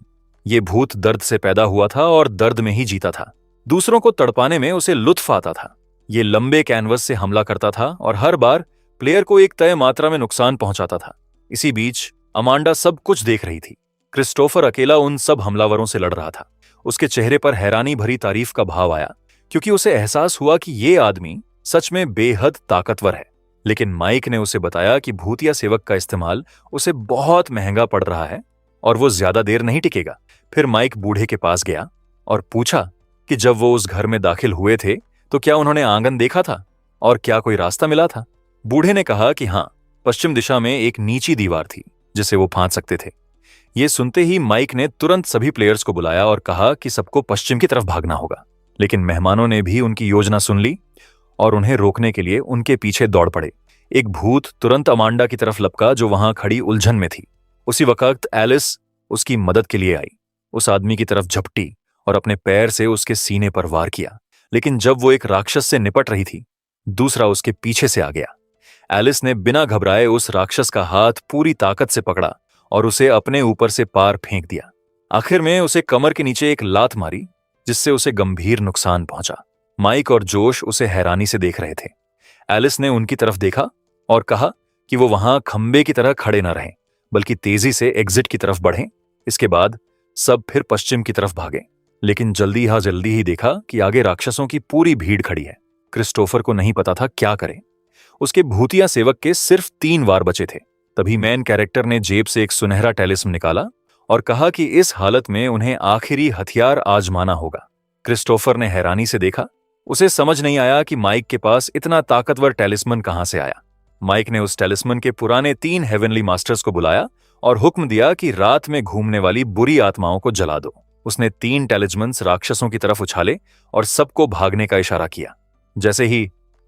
ये भूत दर्द से पैदा हुआ था और दर्द में ही जीता था। दूसरों को तड़पाने में उसे लुत्फ आता था। ये लंबे कैनवस से हमला करता था और हर बार प्लेयर को एक तय मात्रा में नुकसान पहुंचाता था। इसी बीच अमांडा सब कुछ देख रही थी। क्रिस्टोफर अकेला उन सब हमलावरों से लड़ रहा था। उसके चेहरे पर हैरानी भरी तारीफ का भाव आया, क्योंकि उसे एहसास हुआ कि ये आदमी सच में बेहद ताकतवर है। लेकिन माइक ने उसे बताया कि भूतिया सेवक का इस्तेमाल उसे बहुत महंगा पड़ रहा है और वो ज्यादा देर नहीं टिकेगा। फिर माइक बूढ़े के पास गया और पूछा कि जब वो उस घर में दाखिल हुए थे तो क्या उन्होंने आंगन देखा था और क्या कोई रास्ता मिला था। बूढ़े ने कहा कि हाँ, पश्चिम दिशा में एक नीची दीवार थी जिसे वो फांद सकते थे। ये सुनते ही माइक ने तुरंत सभी प्लेयर्स को बुलाया और कहा कि सबको पश्चिम की तरफ भागना होगा। लेकिन मेहमानों ने भी उनकी योजना सुन ली और उन्हें रोकने के लिए उनके पीछे दौड़ पड़े। एक भूत तुरंत अमांडा की तरफ लपका जो वहां खड़ी उलझन में थी। उसी वक्त एलिस उसकी मदद के लिए आई। उस आदमी की तरफ झपटी और अपने पैर से उसके सीने पर वार किया। लेकिन जब वो एक राक्षस से निपट रही थी, दूसरा उसके पीछे से आ गया। एलिस ने बिना घबराए उस राक्षस का हाथ पूरी ताकत से पकड़ा और उसे अपने ऊपर से पार फेंक दिया। आखिर में उसे कमर के नीचे एक लात मारी, जिससे उसे गंभीर नुकसान पहुंचा। माइक और जोश उसे हैरानी से देख रहे थे। एलिस ने उनकी तरफ देखा और कहा कि वो वहां खंबे की तरह खड़े न रहें, बल्कि तेजी से एग्जिट की तरफ बढ़ें। इसके बाद सब फिर पश्चिम की तरफ भागे। लेकिन जल्दी ही देखा कि आगे राक्षसों की पूरी भीड़ खड़ी है। क्रिस्टोफर को नहीं पता था क्या करे। उसके भूतिया सेवक के सिर्फ 3 वार बचे थे। तभी मेन कैरेक्टर ने जेब से एक सुनहरा टेलिस्म निकाला और कहा कि इस हालत में उन्हें आखिरी हथियार आजमाना होगा। क्रिस्टोफर ने हैरानी से देखा। उसे समझ नहीं आया कि माइक के पास इतना ताकतवर टेलिस्मन कहां से आया। माइक ने उस टेलिस्मन के पुराने 3 हेवनली मास्टर्स को बुलाया और हुक्म दिया कि रात में घूमने वाली बुरी आत्माओं को जला दो। उसने 3 टेलिस्मन्स राक्षसों की तरफ उछाले और सबको भागने का इशारा किया।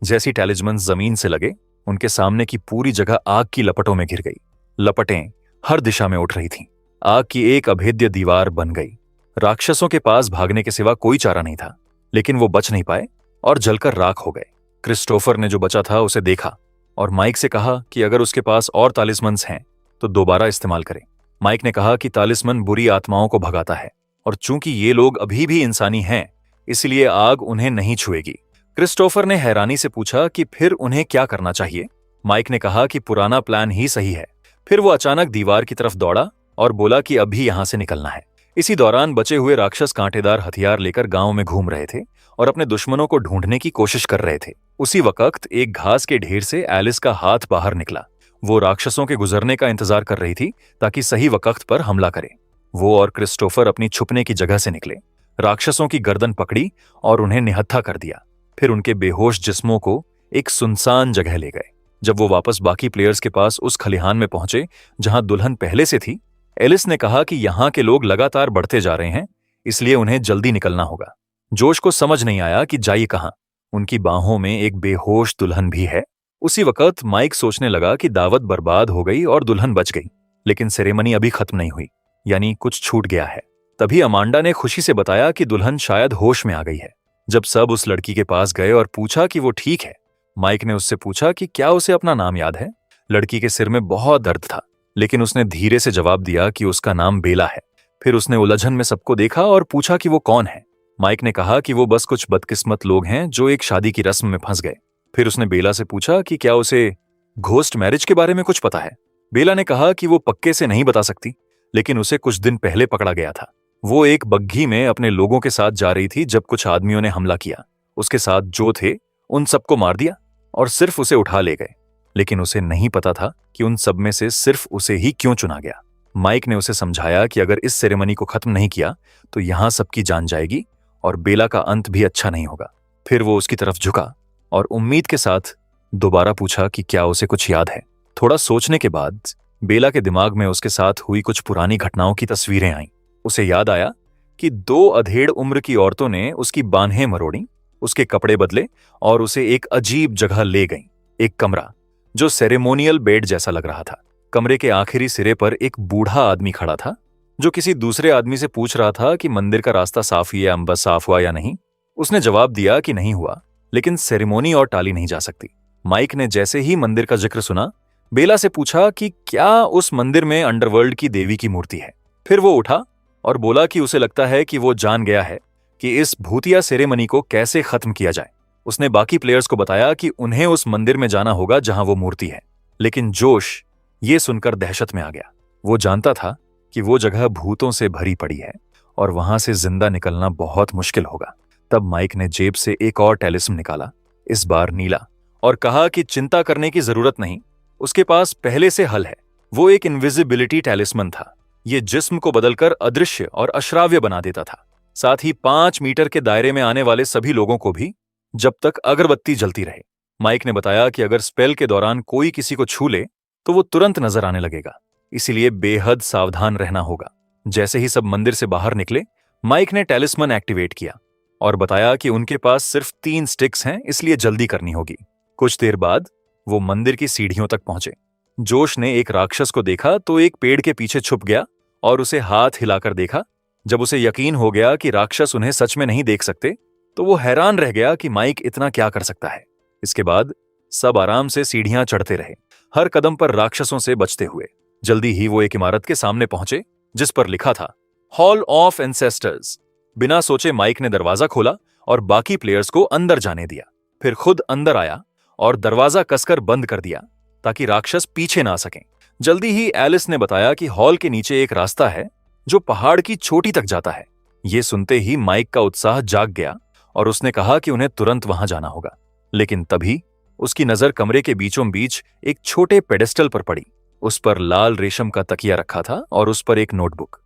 जैसी टेलिस्मन्स जमीन से लगे, उनके सामने की पूरी जगह आग की लपटों में घिर गई। लपटें हर दिशा में उठ रही थीं। आग की एक अभेद्य दीवार बन गई। राक्षसों के पास भागने के सिवा कोई चारा नहीं था, लेकिन वो बच नहीं पाए और जलकर राख हो गए। क्रिस्टोफर ने जो बचा था उसे देखा और माइक से कहा कि अगर उसके पास और तालिस्मन्स हैं तो दोबारा इस्तेमाल करें। माइक ने कहा कि तालिस्मन बुरी आत्माओं को भगाता है और चूंकि ये लोग अभी भी इंसानी हैं, इसलिए आग उन्हें नहीं छुएगी। क्रिस्टोफर ने हैरानी से पूछा कि फिर उन्हें क्या करना चाहिए। माइक ने कहा कि पुराना प्लान ही सही है। फिर वो अचानक दीवार की तरफ दौड़ा और बोला कि अभी यहां से निकलना है। इसी दौरान बचे हुए राक्षस कांटेदार हथियार लेकर गांव में घूम रहे थे और अपने दुश्मनों को ढूंढने की कोशिश कर रहे थे। उसी वक्त एक घास के ढेर से एलिस का हाथ बाहर निकला। वो राक्षसों के गुजरने का इंतजार कर रही थी ताकि सही वक्त पर हमला करे। वो और क्रिस्टोफर अपनी छुपने की जगह से निकले, राक्षसों की गर्दन पकड़ी और उन्हें निहत्था कर दिया। फिर उनके बेहोश जिस्मों को एक सुनसान जगह ले गए। जब वो वापस बाकी प्लेयर्स के पास उस खलिहान में पहुंचे जहां दुल्हन पहले से थी, एलिस ने कहा कि यहां के लोग लगातार बढ़ते जा रहे हैं, इसलिए उन्हें जल्दी निकलना होगा। जोश को समझ नहीं आया कि जाइए कहां। उनकी बाहों में एक बेहोश दुल्हन भी है। उसी वक्त माइक सोचने लगा कि दावत बर्बाद हो गई और दुल्हन बच गई, लेकिन सेरेमनी अभी खत्म नहीं हुई, यानी कुछ छूट गया है। तभी अमांडा ने खुशी से बताया कि दुल्हन शायद होश में आ गई है। जब सब उस लड़की के पास गए और पूछा कि वो ठीक है, माइक ने उससे पूछा कि क्या उसे अपना नाम याद है। लड़की के सिर में बहुत दर्द था, लेकिन उसने धीरे से जवाब दिया कि उसका नाम बेला है। फिर उसने उलझन में सबको देखा और पूछा कि वो कौन है। माइक ने कहा कि वो बस कुछ बदकिस्मत लोग हैं जो एक शादी की रस्म में फंस गए। फिर उसने बेला से पूछा कि क्या उसे घोस्ट मैरिज के बारे में कुछ पता है। बेला ने कहा कि वो पक्के से नहीं बता सकती, लेकिन उसे कुछ दिन पहले पकड़ा गया था। वो एक बग्घी में अपने लोगों के साथ जा रही थी जब कुछ आदमियों ने हमला किया। उसके साथ जो थे उन सबको मार दिया और सिर्फ उसे उठा ले गए, लेकिन उसे नहीं पता था कि उन सब में से सिर्फ उसे ही क्यों चुना गया। माइक ने उसे समझाया कि अगर इस सेरेमनी को खत्म नहीं किया तो यहां सबकी जान जाएगी और बेला का अंत भी अच्छा नहीं होगा। फिर वो उसकी तरफ झुका और उम्मीद के साथ दोबारा पूछा कि क्या उसे कुछ याद है। थोड़ा सोचने के बाद बेला के दिमाग में उसके साथ हुई कुछ पुरानी घटनाओं की तस्वीरें आईं। उसे याद आया कि 2 अधेड़ उम्र की औरतों ने उसकी बान्हें मरोड़ी, उसके कपड़े बदले और उसे एक अजीब जगह ले गईं। एक कमरा जो सेरेमोनियल बेड जैसा लग रहा था। कमरे के आखिरी सिरे पर एक बूढ़ा आदमी खड़ा था जो किसी दूसरे आदमी से पूछ रहा था कि मंदिर का रास्ता साफ या अम्बा साफ हुआ या नहीं। उसने जवाब दिया कि नहीं हुआ, लेकिन सेरेमोनी और टाली नहीं जा सकती। माइक ने जैसे ही मंदिर का जिक्र सुना, बेला से पूछा कि क्या उस मंदिर में अंडरवर्ल्ड की देवी की मूर्ति है। फिर वो उठा और बोला कि उसे लगता है कि वो जान गया है कि इस भूतिया सेरेमनी को कैसे खत्म किया जाए। उसने बाकी प्लेयर्स को बताया कि उन्हें उस मंदिर में जाना होगा जहां वो मूर्ति है। लेकिन जोश ये सुनकर दहशत में आ गया। वो जानता था कि वो जगह भूतों से भरी पड़ी है और वहां से जिंदा निकलना बहुत मुश्किल होगा। तब माइक ने जेब से एक और टेलिस्म निकाला, इस बार नीला, और कहा कि चिंता करने की जरूरत नहीं, उसके पास पहले से हल है। वो एक इनविजिबिलिटी टेलिस्मन था। ये जिस्म को बदलकर अदृश्य और अश्राव्य बना देता था, साथ ही 5 मीटर के दायरे में आने वाले सभी लोगों को भी, जब तक अगरबत्ती जलती रहे। माइक ने बताया कि अगर स्पेल के दौरान कोई किसी को छू ले तो वो तुरंत नजर आने लगेगा, इसीलिए बेहद सावधान रहना होगा। जैसे ही सब मंदिर से बाहर निकले, माइक ने टेलिस्मन एक्टिवेट किया और बताया कि उनके पास सिर्फ 3 स्टिक्स हैं, इसलिए जल्दी करनी होगी। कुछ देर बाद वो मंदिर की सीढ़ियों तक पहुंचे। जोश ने एक राक्षस को देखा तो एक पेड़ के पीछे छुप गया और उसे हाथ हिलाकर देखा। जब उसे यकीन हो गया कि राक्षस उन्हें सच में नहीं देख सकते, तो वो हैरान रह गया कि माइक इतना क्या कर सकता है। इसके बाद सब आराम से सीढ़ियां चढ़ते रहे, हर कदम पर राक्षसों से बचते हुए। जल्दी ही वो एक इमारत के सामने पहुंचे जिस पर लिखा था हॉल ऑफ एंसेस्टर्स। बिना सोचे माइक ने दरवाजा खोला और बाकी प्लेयर्स को अंदर जाने दिया, फिर खुद अंदर आया और दरवाजा कसकर बंद कर दिया ताकि राक्षस पीछे ना सकें। जल्दी ही एलिस ने बताया कि हॉल के नीचे एक रास्ता है जो पहाड़ की चोटी तक जाता है। ये सुनते ही माइक का उत्साह जाग गया और उसने कहा कि उन्हें तुरंत वहां जाना होगा। लेकिन तभी उसकी नजर कमरे के बीचों बीच एक छोटे पेडेस्टल पर पड़ी। उस पर लाल रेशम का तकिया रखा था और उस पर एक नोटबुक।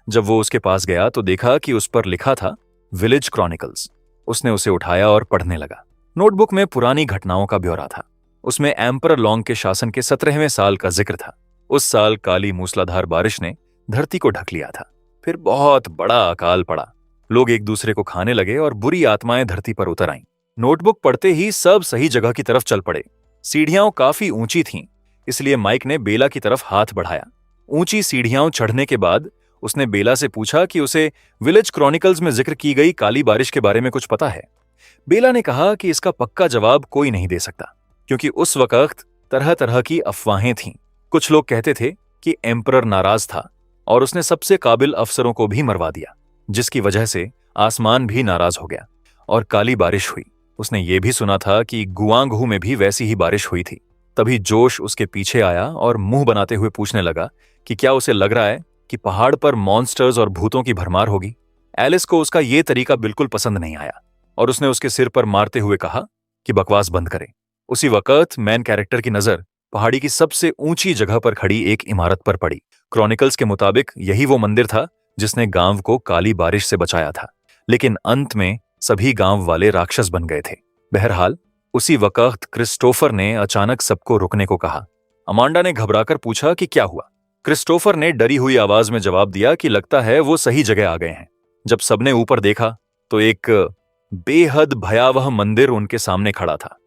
जब वो उसके पास गया तो देखा कि उस पर लिखा था विलेज क्रॉनिकल्स। उसने उसे उठाया और पढ़ने लगा। नोटबुक में पुरानी घटनाओं का ब्यौरा था। उसमें एम्परर लॉन्ग के शासन के 17वें साल का जिक्र था। उस साल काली मूसलाधार बारिश ने धरती को ढक लिया था। फिर बहुत बड़ा अकाल पड़ा। लोग एक दूसरे को खाने लगे और बुरी आत्माएं धरती पर उतर आईं। नोटबुक पढ़ते ही सब सही जगह की तरफ चल पड़े। सीढ़ियां काफी ऊंची थीं, इसलिए माइक ने बेला की तरफ हाथ बढ़ाया। ऊंची सीढ़ियां चढ़ने के बाद उसने बेला से पूछा कि उसे विलेज क्रॉनिकल्स में जिक्र की गई काली बारिश के बारे में कुछ पता है। बेला ने कहा कि इसका पक्का जवाब कोई नहीं दे सकता, क्योंकि उस वक्त तरह तरह की अफवाहें थीं। कुछ लोग कहते थे कि एम्परर नाराज था और उसने सबसे काबिल अफसरों को भी मरवा दिया, जिसकी वजह से आसमान भी नाराज हो गया और काली बारिश हुई। उसने ये भी सुना था कि गुआंगहू में भी वैसी ही बारिश हुई थी। तभी जोश उसके पीछे आया और मुंह बनाते हुए पूछने लगा कि क्या उसे लग रहा है कि पहाड़ पर मॉन्स्टर्स और भूतों की भरमार होगी। एलिस को उसका ये तरीका बिल्कुल पसंद नहीं आया और उसने उसके सिर पर मारते हुए कहा कि बकवास बंद करे। उसी वक्त मैन कैरेक्टर की नजर पहाड़ी की सबसे ऊंची जगह पर खड़ी एक इमारत पर पड़ी। क्रॉनिकल्स के मुताबिक यही वो मंदिर था जिसने गांव को काली बारिश से बचाया था, लेकिन अंत में सभी गांव वाले राक्षस बन गए थे। बहरहाल उसी वक्त क्रिस्टोफर ने अचानक सबको रुकने को कहा। अमांडा ने घबराकर पूछा कि क्या हुआ। क्रिस्टोफर ने डरी हुई आवाज में जवाब दिया कि लगता है वो सही जगह आ गए हैं। जब सबने ऊपर देखा तो एक बेहद भयावह मंदिर उनके सामने खड़ा था।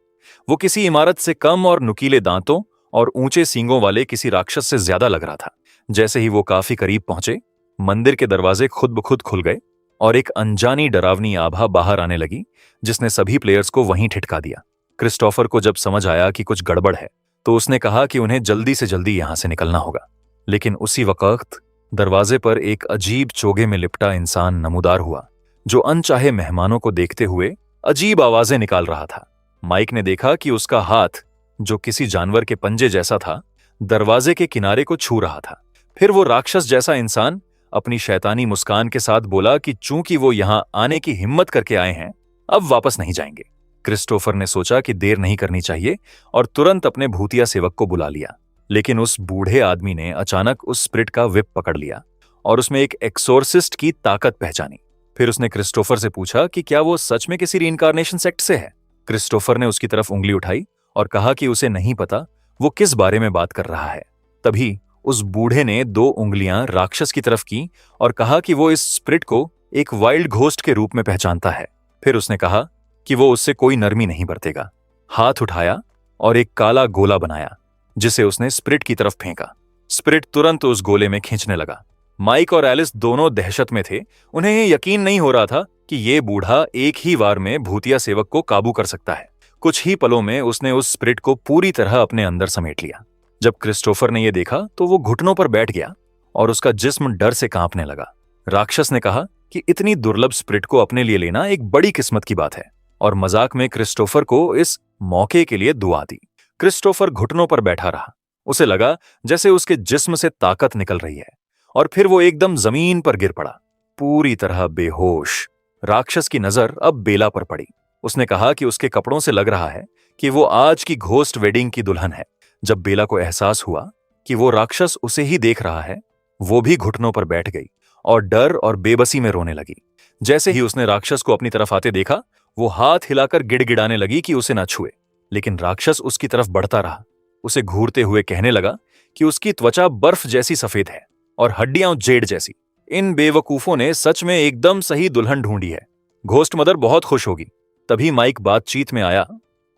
वो किसी इमारत से कम और नुकीले दांतों और ऊंचे सींगों वाले किसी राक्षस से ज्यादा लग रहा था। जैसे ही वो काफी करीब पहुंचे, मंदिर के दरवाजे खुद ब खुद खुल गए और एक अनजानी डरावनी आभा बाहर आने लगी, जिसने सभी प्लेयर्स को वहीं ठिठका दिया। क्रिस्टोफर को जब समझ आया कि कुछ गड़बड़ है तो उसने कहा कि उन्हें जल्दी से जल्दी यहां से निकलना होगा। लेकिन उसी वक्त दरवाजे पर एक अजीब चोगे में लिपटा इंसान नमूदार हुआ, जो अनचाहे मेहमानों को देखते हुए अजीब आवाजें निकाल रहा था। माइक ने देखा कि उसका हाथ, जो किसी जानवर के पंजे जैसा था, दरवाजे के किनारे को छू रहा था। फिर वो राक्षस जैसा इंसान अपनी शैतानी मुस्कान के साथ बोला कि चूंकि वो यहां आने की हिम्मत करके आए हैं, अब वापस नहीं जाएंगे। क्रिस्टोफर ने सोचा कि देर नहीं करनी चाहिए और तुरंत अपने भूतिया सेवक को बुला लिया। लेकिन उस बूढ़े आदमी ने अचानक उस स्प्रिट का विप पकड़ लिया और उसमें एक एक्सोर्सिस्ट की ताकत पहचानी। फिर उसने क्रिस्टोफर से पूछा कि क्या वो सच में किसी रीइंकार्नेशन सेक्ट से है। क्रिस्टोफर ने उसकी तरफ उंगली उठाई और कहा कि उसे नहीं पता वो किस बारे में बात कर रहा है। तभी उस बूढ़े ने 2 उंगलियां राक्षस की तरफ की और कहा कि वो इस स्प्रिट को एक वाइल्ड घोस्ट के रूप में पहचानता है। फिर उसने कहा कि वो उससे कोई नरमी नहीं बरतेगा। हाथ उठाया और एक काला गोला बनाया, जिसे उसने स्प्रिट की तरफ फेंका। स्प्रिट तुरंत उस गोले में खींचने लगा। माइक और एलिस दोनों दहशत में थे। उन्हें ये यकीन नहीं हो रहा था कि ये बूढ़ा एक ही वार में भूतिया सेवक को काबू कर सकता है। कुछ ही पलों में उसने उस स्प्रिट को पूरी तरह अपने अंदर समेट लिया। जब क्रिस्टोफर ने यह देखा तो वो घुटनों पर बैठ गया और उसका जिस्म डर से कांपने लगा। राक्षस ने कहा कि इतनी दुर्लभ स्प्रिट को अपने लिए लेना एक बड़ी किस्मत की बात है और मजाक में क्रिस्टोफर को इस मौके के लिए दुआ दी। क्रिस्टोफर घुटनों पर बैठा रहा। उसे लगा जैसे उसके जिस्म से ताकत निकल रही है और फिर वो एकदम जमीन पर गिर पड़ा, पूरी तरह बेहोश। राक्षस की नजर अब बेला पर पड़ी। उसने कहा कि उसके कपड़ों से लग रहा है कि वो आज की घोस्ट वेडिंग की दुल्हन है। जब बेला को एहसास हुआ कि वो राक्षस उसे ही देख रहा है, वो भी घुटनों पर बैठ गई और डर और बेबसी में रोने लगी। जैसे ही उसने राक्षस को अपनी तरफ आते देखा, वो हाथ हिलाकर गिड़गिड़ाने लगी कि उसे ना छुए, लेकिन राक्षस उसकी तरफ बढ़ता रहा। उसे घूरते हुए कहने लगा कि उसकी त्वचा बर्फ जैसी सफेद है और हड्डियां जेड जैसी। इन बेवकूफों ने सच में एकदम सही दुल्हन ढूंढी है। घोस्ट मदर बहुत खुश होगी। तभी माइक बातचीत में आया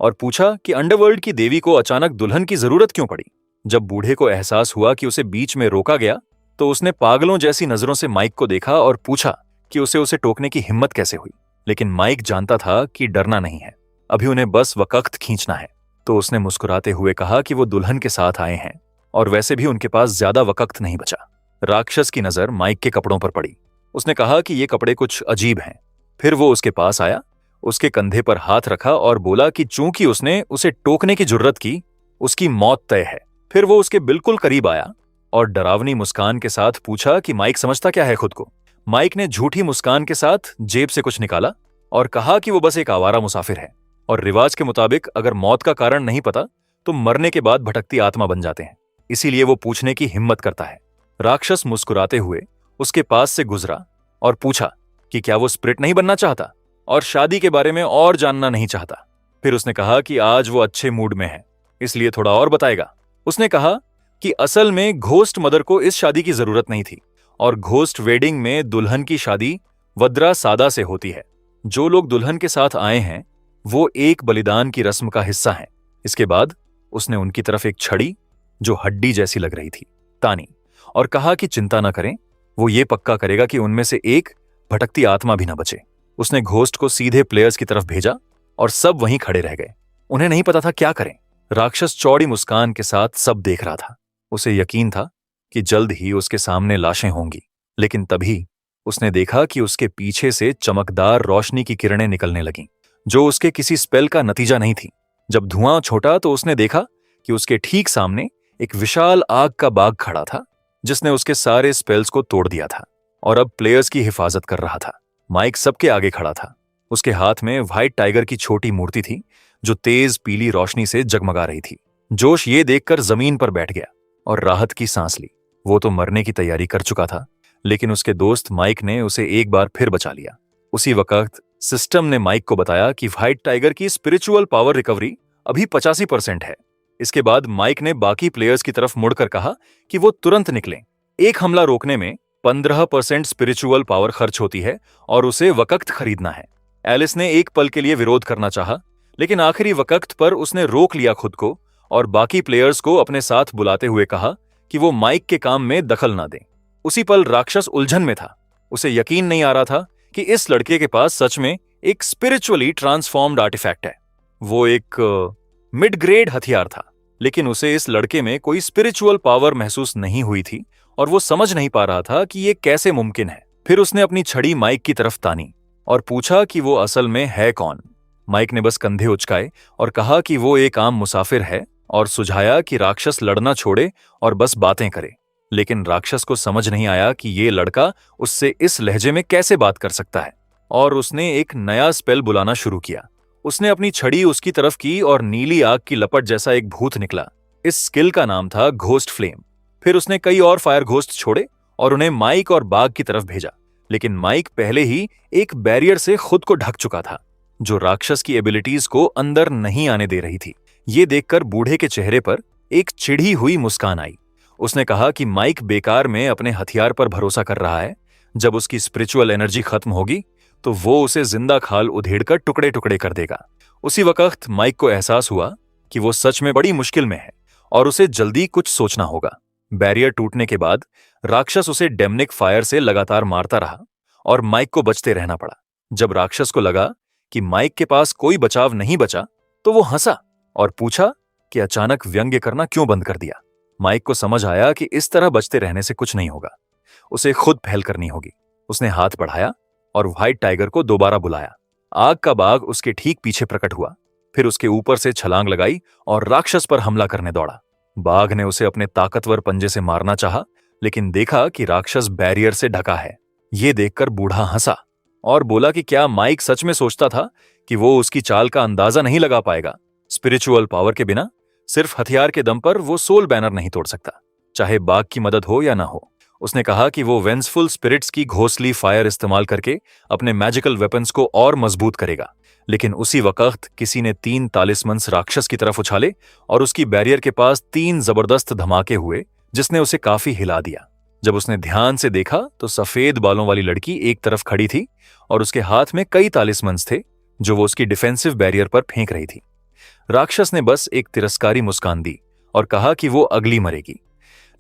और पूछा कि अंडरवर्ल्ड की देवी को अचानक दुल्हन की जरूरत क्यों पड़ी। जब बूढ़े को एहसास हुआ कि उसे बीच में रोका गया, तो उसने पागलों जैसी नजरों से माइक को देखा और पूछा कि उसे टोकने की हिम्मत कैसे हुई। लेकिन माइक जानता था कि डरना नहीं है, अभी उन्हें बस वक्त खींचना है। तो उसने मुस्कुराते हुए कहा कि वो दुल्हन के साथ आए हैं और वैसे भी उनके पास ज्यादा वक्त नहीं बचा। राक्षस की नजर माइक के कपड़ों पर पड़ी। उसने कहा कि ये कपड़े कुछ अजीब हैं। फिर वो उसके पास आया, उसके कंधे पर हाथ रखा और बोला कि चूंकि उसने उसे टोकने की जुर्रत की, उसकी मौत तय है। फिर वो उसके बिल्कुल करीब आया और डरावनी मुस्कान के साथ पूछा कि माइक समझता क्या है खुद को। माइक ने झूठी मुस्कान के साथ जेब से कुछ निकाला और कहा कि वो बस एक आवारा मुसाफिर है और रिवाज के मुताबिक अगर मौत का कारण नहीं पता तो मरने के बाद भटकती आत्मा बन जाते हैं, इसीलिए वो पूछने की हिम्मत करता है। राक्षस मुस्कुराते हुए उसके पास से गुजरा और पूछा कि क्या वो स्प्रिट नहीं बनना चाहता और शादी के बारे में और जानना नहीं चाहता। फिर उसने कहा कि आज वो अच्छे मूड में है, इसलिए थोड़ा और बताएगा। उसने कहा कि असल में घोस्ट मदर को इस शादी की जरूरत नहीं थी और घोस्ट वेडिंग में दुल्हन की शादी वद्रा सादा से होती है। जो लोग दुल्हन के साथ आए हैं वो एक बलिदान की रस्म का हिस्सा हैं। इसके बाद उसने उनकी तरफ एक छड़ी, जो हड्डी जैसी लग रही थी, तानी और कहा कि चिंता न करें, वो ये पक्का करेगा कि उनमें से एक भटकती आत्मा भी न बचे। उसने घोस्ट को सीधे प्लेयर्स की तरफ भेजा और सब वहीं खड़े रह गए। उन्हें नहीं पता था क्या करें। राक्षस चौड़ी मुस्कान के साथ सब देख रहा था। उसे यकीन था कि जल्द ही उसके सामने लाशें होंगी, लेकिन तभी उसने देखा कि उसके पीछे से चमकदार रोशनी की किरणें निकलने लगीं, जो उसके किसी स्पेल का नतीजा नहीं थी। जब धुआं छोटा तो उसने देखा कि उसके ठीक सामने एक विशाल आग का बाग खड़ा था, जिसने उसके सारे स्पेल्स को तोड़ दिया था और अब प्लेयर्स की हिफाजत कर रहा था। माइक सबके आगे खड़ा था। उसके हाथ में व्हाइट टाइगर की छोटी मूर्ति थी, जो तेज पीली रोशनी से जगमगा रही थी। जोश ये देखकर जमीन पर बैठ गया और राहत की सांस ली। वो तो मरने की तैयारी कर चुका था, लेकिन उसके दोस्त माइक ने उसे एक बार फिर बचा लिया। उसी वक्त सिस्टम ने माइक को बताया कि व्हाइट टाइगर की स्पिरिचुअल पावर रिकवरी अभी 85% है। इसके बाद माइक ने बाकी प्लेयर्स की तरफ मुड़कर कहा कि वो तुरंत निकलें। एक हमला रोकने में 15% स्पिरिचुअल पावर खर्च होती है और उसे वक्त खरीदना है। एलिस ने एक पल के लिए विरोध करना चाहा, लेकिन आखिरी वक्त पर उसने रोक लिया खुद को और बाकी प्लेयर्स को अपने साथ बुलाते हुए कहा कि वो माइक के काम में दखल ना दें। उसी पल राक्षस उलझन में था। उसे यकीन नहीं आ रहा था कि इस लड़के के पास सच में एक स्पिरिचुअली ट्रांसफॉर्म्ड आर्टिफैक्ट है। वो एक मिड ग्रेड हथियार था, लेकिन उसे इस लड़के में कोई स्पिरिचुअल पावर महसूस नहीं हुई थी और वो समझ नहीं पा रहा था कि ये कैसे मुमकिन है। फिर उसने अपनी छड़ी माइक की तरफ तानी और पूछा कि वो असल में है कौन। माइक ने बस कंधे उचकाए और कहा कि वो एक आम मुसाफिर है और सुझाया कि राक्षस लड़ना छोड़े और बस बातें करे। लेकिन राक्षस को समझ नहीं आया कि ये लड़का उससे इस लहजे में कैसे बात कर सकता है और उसने एक नया स्पेल बुलाना शुरू किया। उसने अपनी छड़ी उसकी तरफ की और नीली आग की लपट जैसा एक भूत निकला। इस स्किल का नाम था घोस्ट फ्लेम। फिर उसने कई और फायर घोस्ट छोड़े और उन्हें माइक और बाग की तरफ भेजा, लेकिन माइक पहले ही एक बैरियर से खुद को ढक चुका था, जो राक्षस की एबिलिटीज को अंदर नहीं आने दे रही थी। ये देखकर बूढ़े के चेहरे पर एक चिढ़ी हुई मुस्कान आई। उसने कहा कि माइक बेकार में अपने हथियार पर भरोसा कर रहा है। जब उसकी स्पिरिचुअल एनर्जी खत्म होगी तो वो उसे जिंदा खाल उधेड़कर टुकड़े टुकड़े कर देगा। उसी वक्त माइक को एहसास हुआ कि वो सच में बड़ी मुश्किल में है और उसे जल्दी कुछ सोचना होगा। बैरियर टूटने के बाद राक्षस उसे डेमनिक फायर से लगातार मारता रहा और माइक को बचते रहना पड़ा। जब राक्षस को लगा कि माइक के पास कोई बचाव नहीं बचा तो वो हंसा और पूछा कि अचानक व्यंग्य करना क्यों बंद कर दिया। माइक को समझ आया कि इस तरह बचते रहने से कुछ नहीं होगा, उसे खुद पहल करनी होगी। उसने हाथ बढ़ाया और व्हाइट टाइगर को दोबारा बुलाया। आग का बाग उसके ठीक पीछे प्रकट हुआ, फिर उसके ऊपर से छलांग लगाई और राक्षस पर हमला करने दौड़ा। बाघ ने उसे अपने ताकतवर पंजे से मारना चाहा, लेकिन देखा कि राक्षस बैरियर से ढका है। ये देखकर बूढ़ा हंसा और बोला कि क्या माइक सच में सोचता था कि वो उसकी चाल का अंदाजा नहीं लगा पाएगा। स्पिरिचुअल पावर के बिना सिर्फ हथियार के दम पर वो सोल बैनर नहीं तोड़ सकता, चाहे बाघ की मदद हो या ना हो। उसने कहा कि वो वेंसफुल स्पिरिट्स की घोंसली फायर इस्तेमाल करके अपने मैजिकल वेपन्स को और मजबूत करेगा। लेकिन उसी वक्त किसी ने 3 तालिस्मन्स राक्षस की तरफ उछाले और उसकी बैरियर के पास 3 जबरदस्त धमाके हुए, जिसने उसे काफी हिला दिया। जब उसने ध्यान से देखा तो सफेद बालों वाली लड़की एक तरफ खड़ी थी और उसके हाथ में कई तालिस्मन्स थे जो वो उसकी डिफेंसिव बैरियर पर फेंक रही थी। राक्षस ने बस एक तिरस्कारी मुस्कान दी और कहा कि वो अगली मरेगी।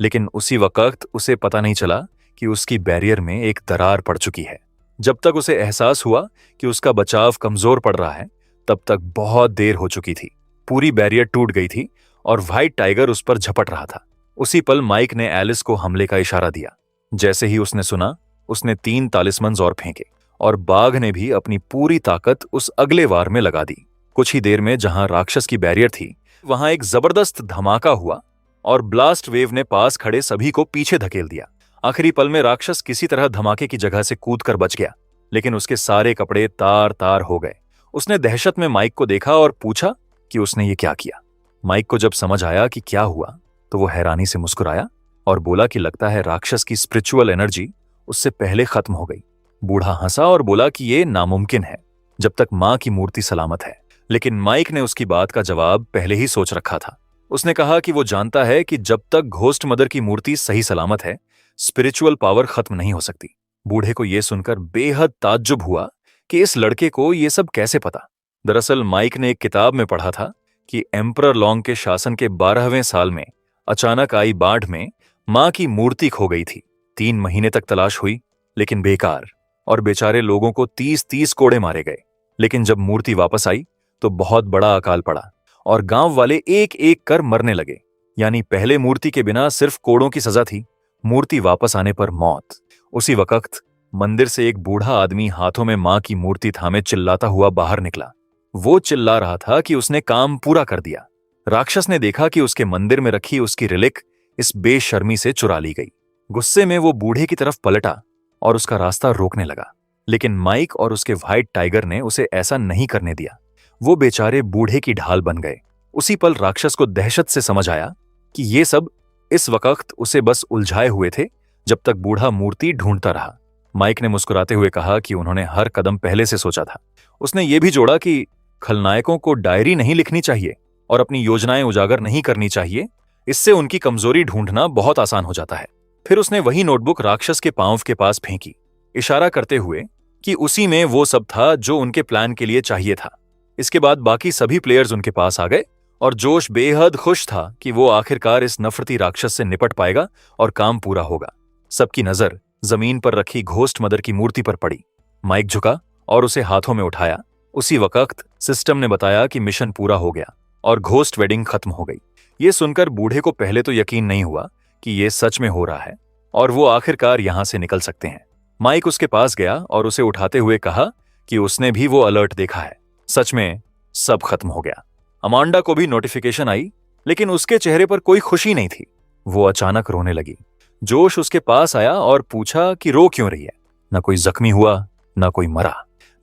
लेकिन उसी वक्त उसे पता नहीं चला कि उसकी बैरियर में एक दरार पड़ चुकी है। जब तक उसे एहसास हुआ कि उसका बचाव कमजोर पड़ रहा है, तब तक बहुत देर हो चुकी थी। पूरी बैरियर टूट गई थी और व्हाइट टाइगर उस पर झपट रहा था। उसी पल माइक ने एलिस को हमले का इशारा दिया। जैसे ही उसने सुना, उसने 3 तालिस्मन्स और फेंके और बाघ ने भी अपनी पूरी ताकत उस अगले वार में लगा दी। कुछ ही देर में जहां राक्षस की बैरियर थी, वहां एक जबरदस्त धमाका हुआ और ब्लास्ट वेव ने पास खड़े सभी को पीछे धकेल दिया। आखिरी पल में राक्षस किसी तरह धमाके की जगह से कूदकर बच गया, लेकिन उसके सारे कपड़े तार तार हो गए। उसने दहशत में माइक को देखा और पूछा कि उसने ये क्या किया। माइक को जब समझ आया कि क्या हुआ, तो वो हैरानी से मुस्कुराया और बोला कि लगता है राक्षस की स्पिरिचुअल एनर्जी उससे पहले खत्म हो गई। बूढ़ा हंसा और बोला कि ये नामुमकिन है जब तक मां की मूर्ति सलामत है। लेकिन माइक ने उसकी बात का जवाब पहले ही सोच रखा था। उसने कहा कि वो जानता है कि जब तक घोस्ट मदर की मूर्ति सही सलामत है, स्पिरिचुअल पावर खत्म नहीं हो सकती। बूढ़े को यह सुनकर बेहद ताज्जुब हुआ कि इस लड़के को यह सब कैसे पता। दरअसल माइक ने एक किताब में पढ़ा था कि एम्परर लॉन्ग के शासन के 12वें साल में अचानक आई बाढ़ में मां की मूर्ति खो गई थी। 3 महीने तक तलाश हुई, लेकिन बेकार, और बेचारे लोगों को 30-30 कोड़े मारे गए। लेकिन जब मूर्ति वापस आई तो बहुत बड़ा अकाल पड़ा और गांव वाले एक एक कर मरने लगे। यानी पहले मूर्ति के बिना सिर्फ कोड़ों की सजा थी, मूर्ति वापस आने पर मौत। उसी वक्त मंदिर से एक बूढ़ा आदमी हाथों में मां की मूर्ति थामे चिल्लाता हुआ बाहर निकला। वो चिल्ला रहा था कि उसने काम पूरा कर दिया। राक्षस ने देखा कि उसके मंदिर में रखी उसकी रिलिक इस बेशर्मी से चुरा ली गई। गुस्से में वो बूढ़े की तरफ पलटा और उसका रास्ता रोकने लगा, लेकिन माइक और उसके व्हाइट टाइगर ने उसे ऐसा नहीं करने दिया। वो बेचारे बूढ़े की ढाल बन गए। उसी पल राक्षस को दहशत से समझ आया कि ये सब इस वक्त उसे बस उलझाए हुए थे, जब तक बूढ़ा मूर्ति ढूंढता रहा। माइक ने मुस्कुराते हुए कहा कि उन्होंने हर कदम पहले से सोचा था। उसने ये भी जोड़ा कि खलनायकों को डायरी नहीं लिखनी चाहिए और अपनी योजनाएं उजागर नहीं करनी चाहिए, इससे उनकी कमजोरी ढूंढना बहुत आसान हो जाता है। फिर उसने वही नोटबुक राक्षस के पांव के पास फेंकी, इशारा करते हुए कि उसी में वो सब था जो उनके प्लान के लिए चाहिए था। इसके बाद बाकी सभी प्लेयर्स उनके पास आ गए और जोश बेहद खुश था कि वो आखिरकार इस नफरती राक्षस से निपट पाएगा और काम पूरा होगा। सबकी नजर जमीन पर रखी घोस्ट मदर की मूर्ति पर पड़ी। माइक झुका और उसे हाथों में उठाया। उसी वक्त सिस्टम ने बताया कि मिशन पूरा हो गया और घोस्ट वेडिंग खत्म हो गई। ये सुनकर बूढ़े को पहले तो यकीन नहीं हुआ कि ये सच में हो रहा है और वो आखिरकार यहां से निकल सकते हैं। माइक उसके पास गया और उसे उठाते हुए कहा कि उसने भी वो अलर्ट देखा है। सच में सब खत्म हो गया। अमांडा को भी नोटिफिकेशन आई, लेकिन उसके चेहरे पर कोई खुशी नहीं थी। वो अचानक रोने लगी। जोश उसके पास आया और पूछा कि रो क्यों रही है। न कोई जख्मी हुआ, न कोई मरा।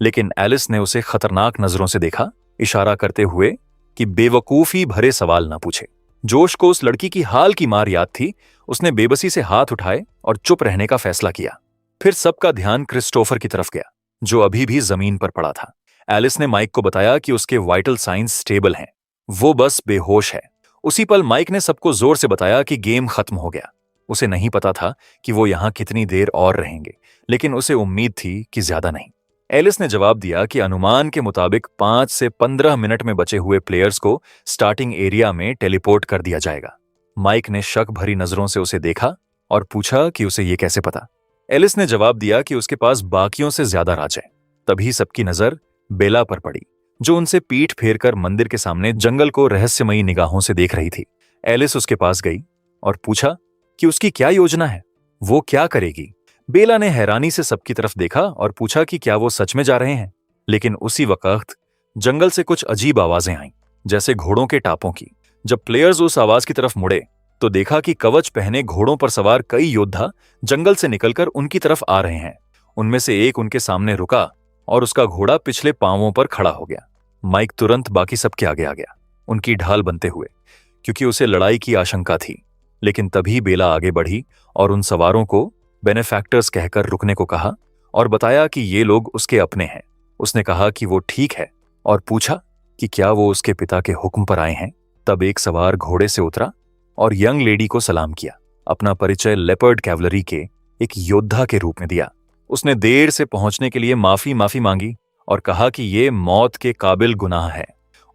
लेकिन एलिस ने उसे खतरनाक नजरों से देखा, इशारा करते हुए कि बेवकूफी भरे सवाल न पूछे। जोश को उस लड़की की हाल की मार याद थी। उसने बेबसी से हाथ उठाए और चुप रहने का फैसला किया। फिर सबका ध्यान क्रिस्टोफर की तरफ गया, जो अभी भी जमीन पर पड़ा था। एलिस ने माइक को बताया कि उसके वाइटल साइंस स्टेबल हैं, वो बस बेहोश है। उसी पल माइक ने सबको जोर से बताया कि गेम खत्म हो गया। उसे नहीं पता था कि वो यहां कितनी देर और रहेंगे, लेकिन उसे उम्मीद थी कि ज्यादा नहीं। एलिस ने जवाब दिया कि अनुमान के मुताबिक 5 से 15 मिनट में बचे हुए प्लेयर्स को स्टार्टिंग एरिया में टेलीपोर्ट कर दिया जाएगा। माइक ने शक भरी नजरों से उसे देखा और पूछा कि उसे ये कैसे पता। एलिस ने जवाब दिया कि उसके पास बाकियों से ज्यादा राज है। तभी सबकी नजर बेला पर पड़ी, जो उनसे पीठ फेरकर मंदिर के सामने जंगल को रहस्यमयी निगाहों से देख रही थी। एलिस उसके पास गई और पूछा कि उसकी क्या योजना है, वो क्या करेगी। बेला ने हैरानी से सबकी तरफ देखा और पूछा कि क्या वो सच में जा रहे हैं। लेकिन उसी वक्त जंगल से कुछ अजीब आवाजें आईं, जैसे घोड़ों के टापों की। जब प्लेयर्स उस आवाज की तरफ मुड़े तो देखा कि कवच पहने घोड़ों पर सवार कई योद्धा जंगल से निकलकर उनकी तरफ आ रहे हैं। उनमें से एक उनके सामने रुका और उसका घोड़ा पिछले पांवों पर खड़ा हो गया। माइक तुरंत बाकी सबके आगे आ गया, उनकी ढाल बनते हुए, क्योंकि उसे लड़ाई की आशंका थी। लेकिन तभी बेला आगे बढ़ी और उन सवारों को बेनेफैक्टर्स कहकर रुकने को कहा और बताया कि ये लोग उसके अपने हैं। उसने कहा कि वो ठीक है और पूछा कि क्या वो उसके पिता के हुक्म पर आए हैं। तब एक सवार घोड़े से उतरा और यंग लेडी को सलाम किया, अपना परिचय लेपर्ड कैवलरी के एक योद्धा के रूप में दिया। उसने देर से पहुंचने के लिए माफी मांगी और कहा कि ये मौत के काबिल गुनाह है।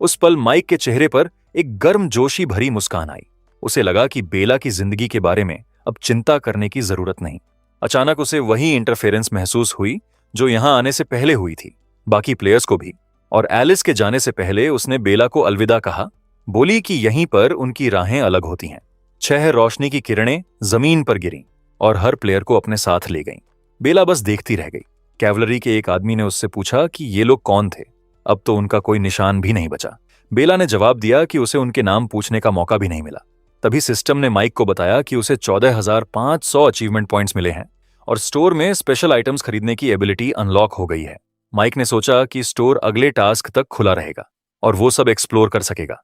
उस पल माइक के चेहरे पर एक गर्मजोशी भरी मुस्कान आई। उसे लगा कि बेला की जिंदगी के बारे में अब चिंता करने की जरूरत नहीं। अचानक उसे वही इंटरफेरेंस महसूस हुई जो यहां आने से पहले हुई थी, बाकी प्लेयर्स को भी। और एलिस के जाने से पहले उसने बेला को अलविदा कहा, बोली कि यहीं पर उनकी राहें अलग होती हैं। 6 रोशनी की किरणें जमीन पर गिरीं और हर प्लेयर को अपने साथ ले गईं। बेला बस देखती रह गई। कैवलरी के एक आदमी ने उससे पूछा कि ये लोग कौन थे। अब तो उनका कोई निशान भी नहीं बचा। बेला ने जवाब दिया कि उसे उनके नाम पूछने का मौका भी नहीं मिला। तभी सिस्टम ने माइक को बताया कि उसे 14,500 अचीवमेंट पॉइंट्स मिले हैं और स्टोर में स्पेशल आइटम्स खरीदने की एबिलिटी अनलॉक हो गई है। माइक ने सोचा कि स्टोर अगले टास्क तक खुला रहेगा और वो सब एक्सप्लोर कर सकेगा।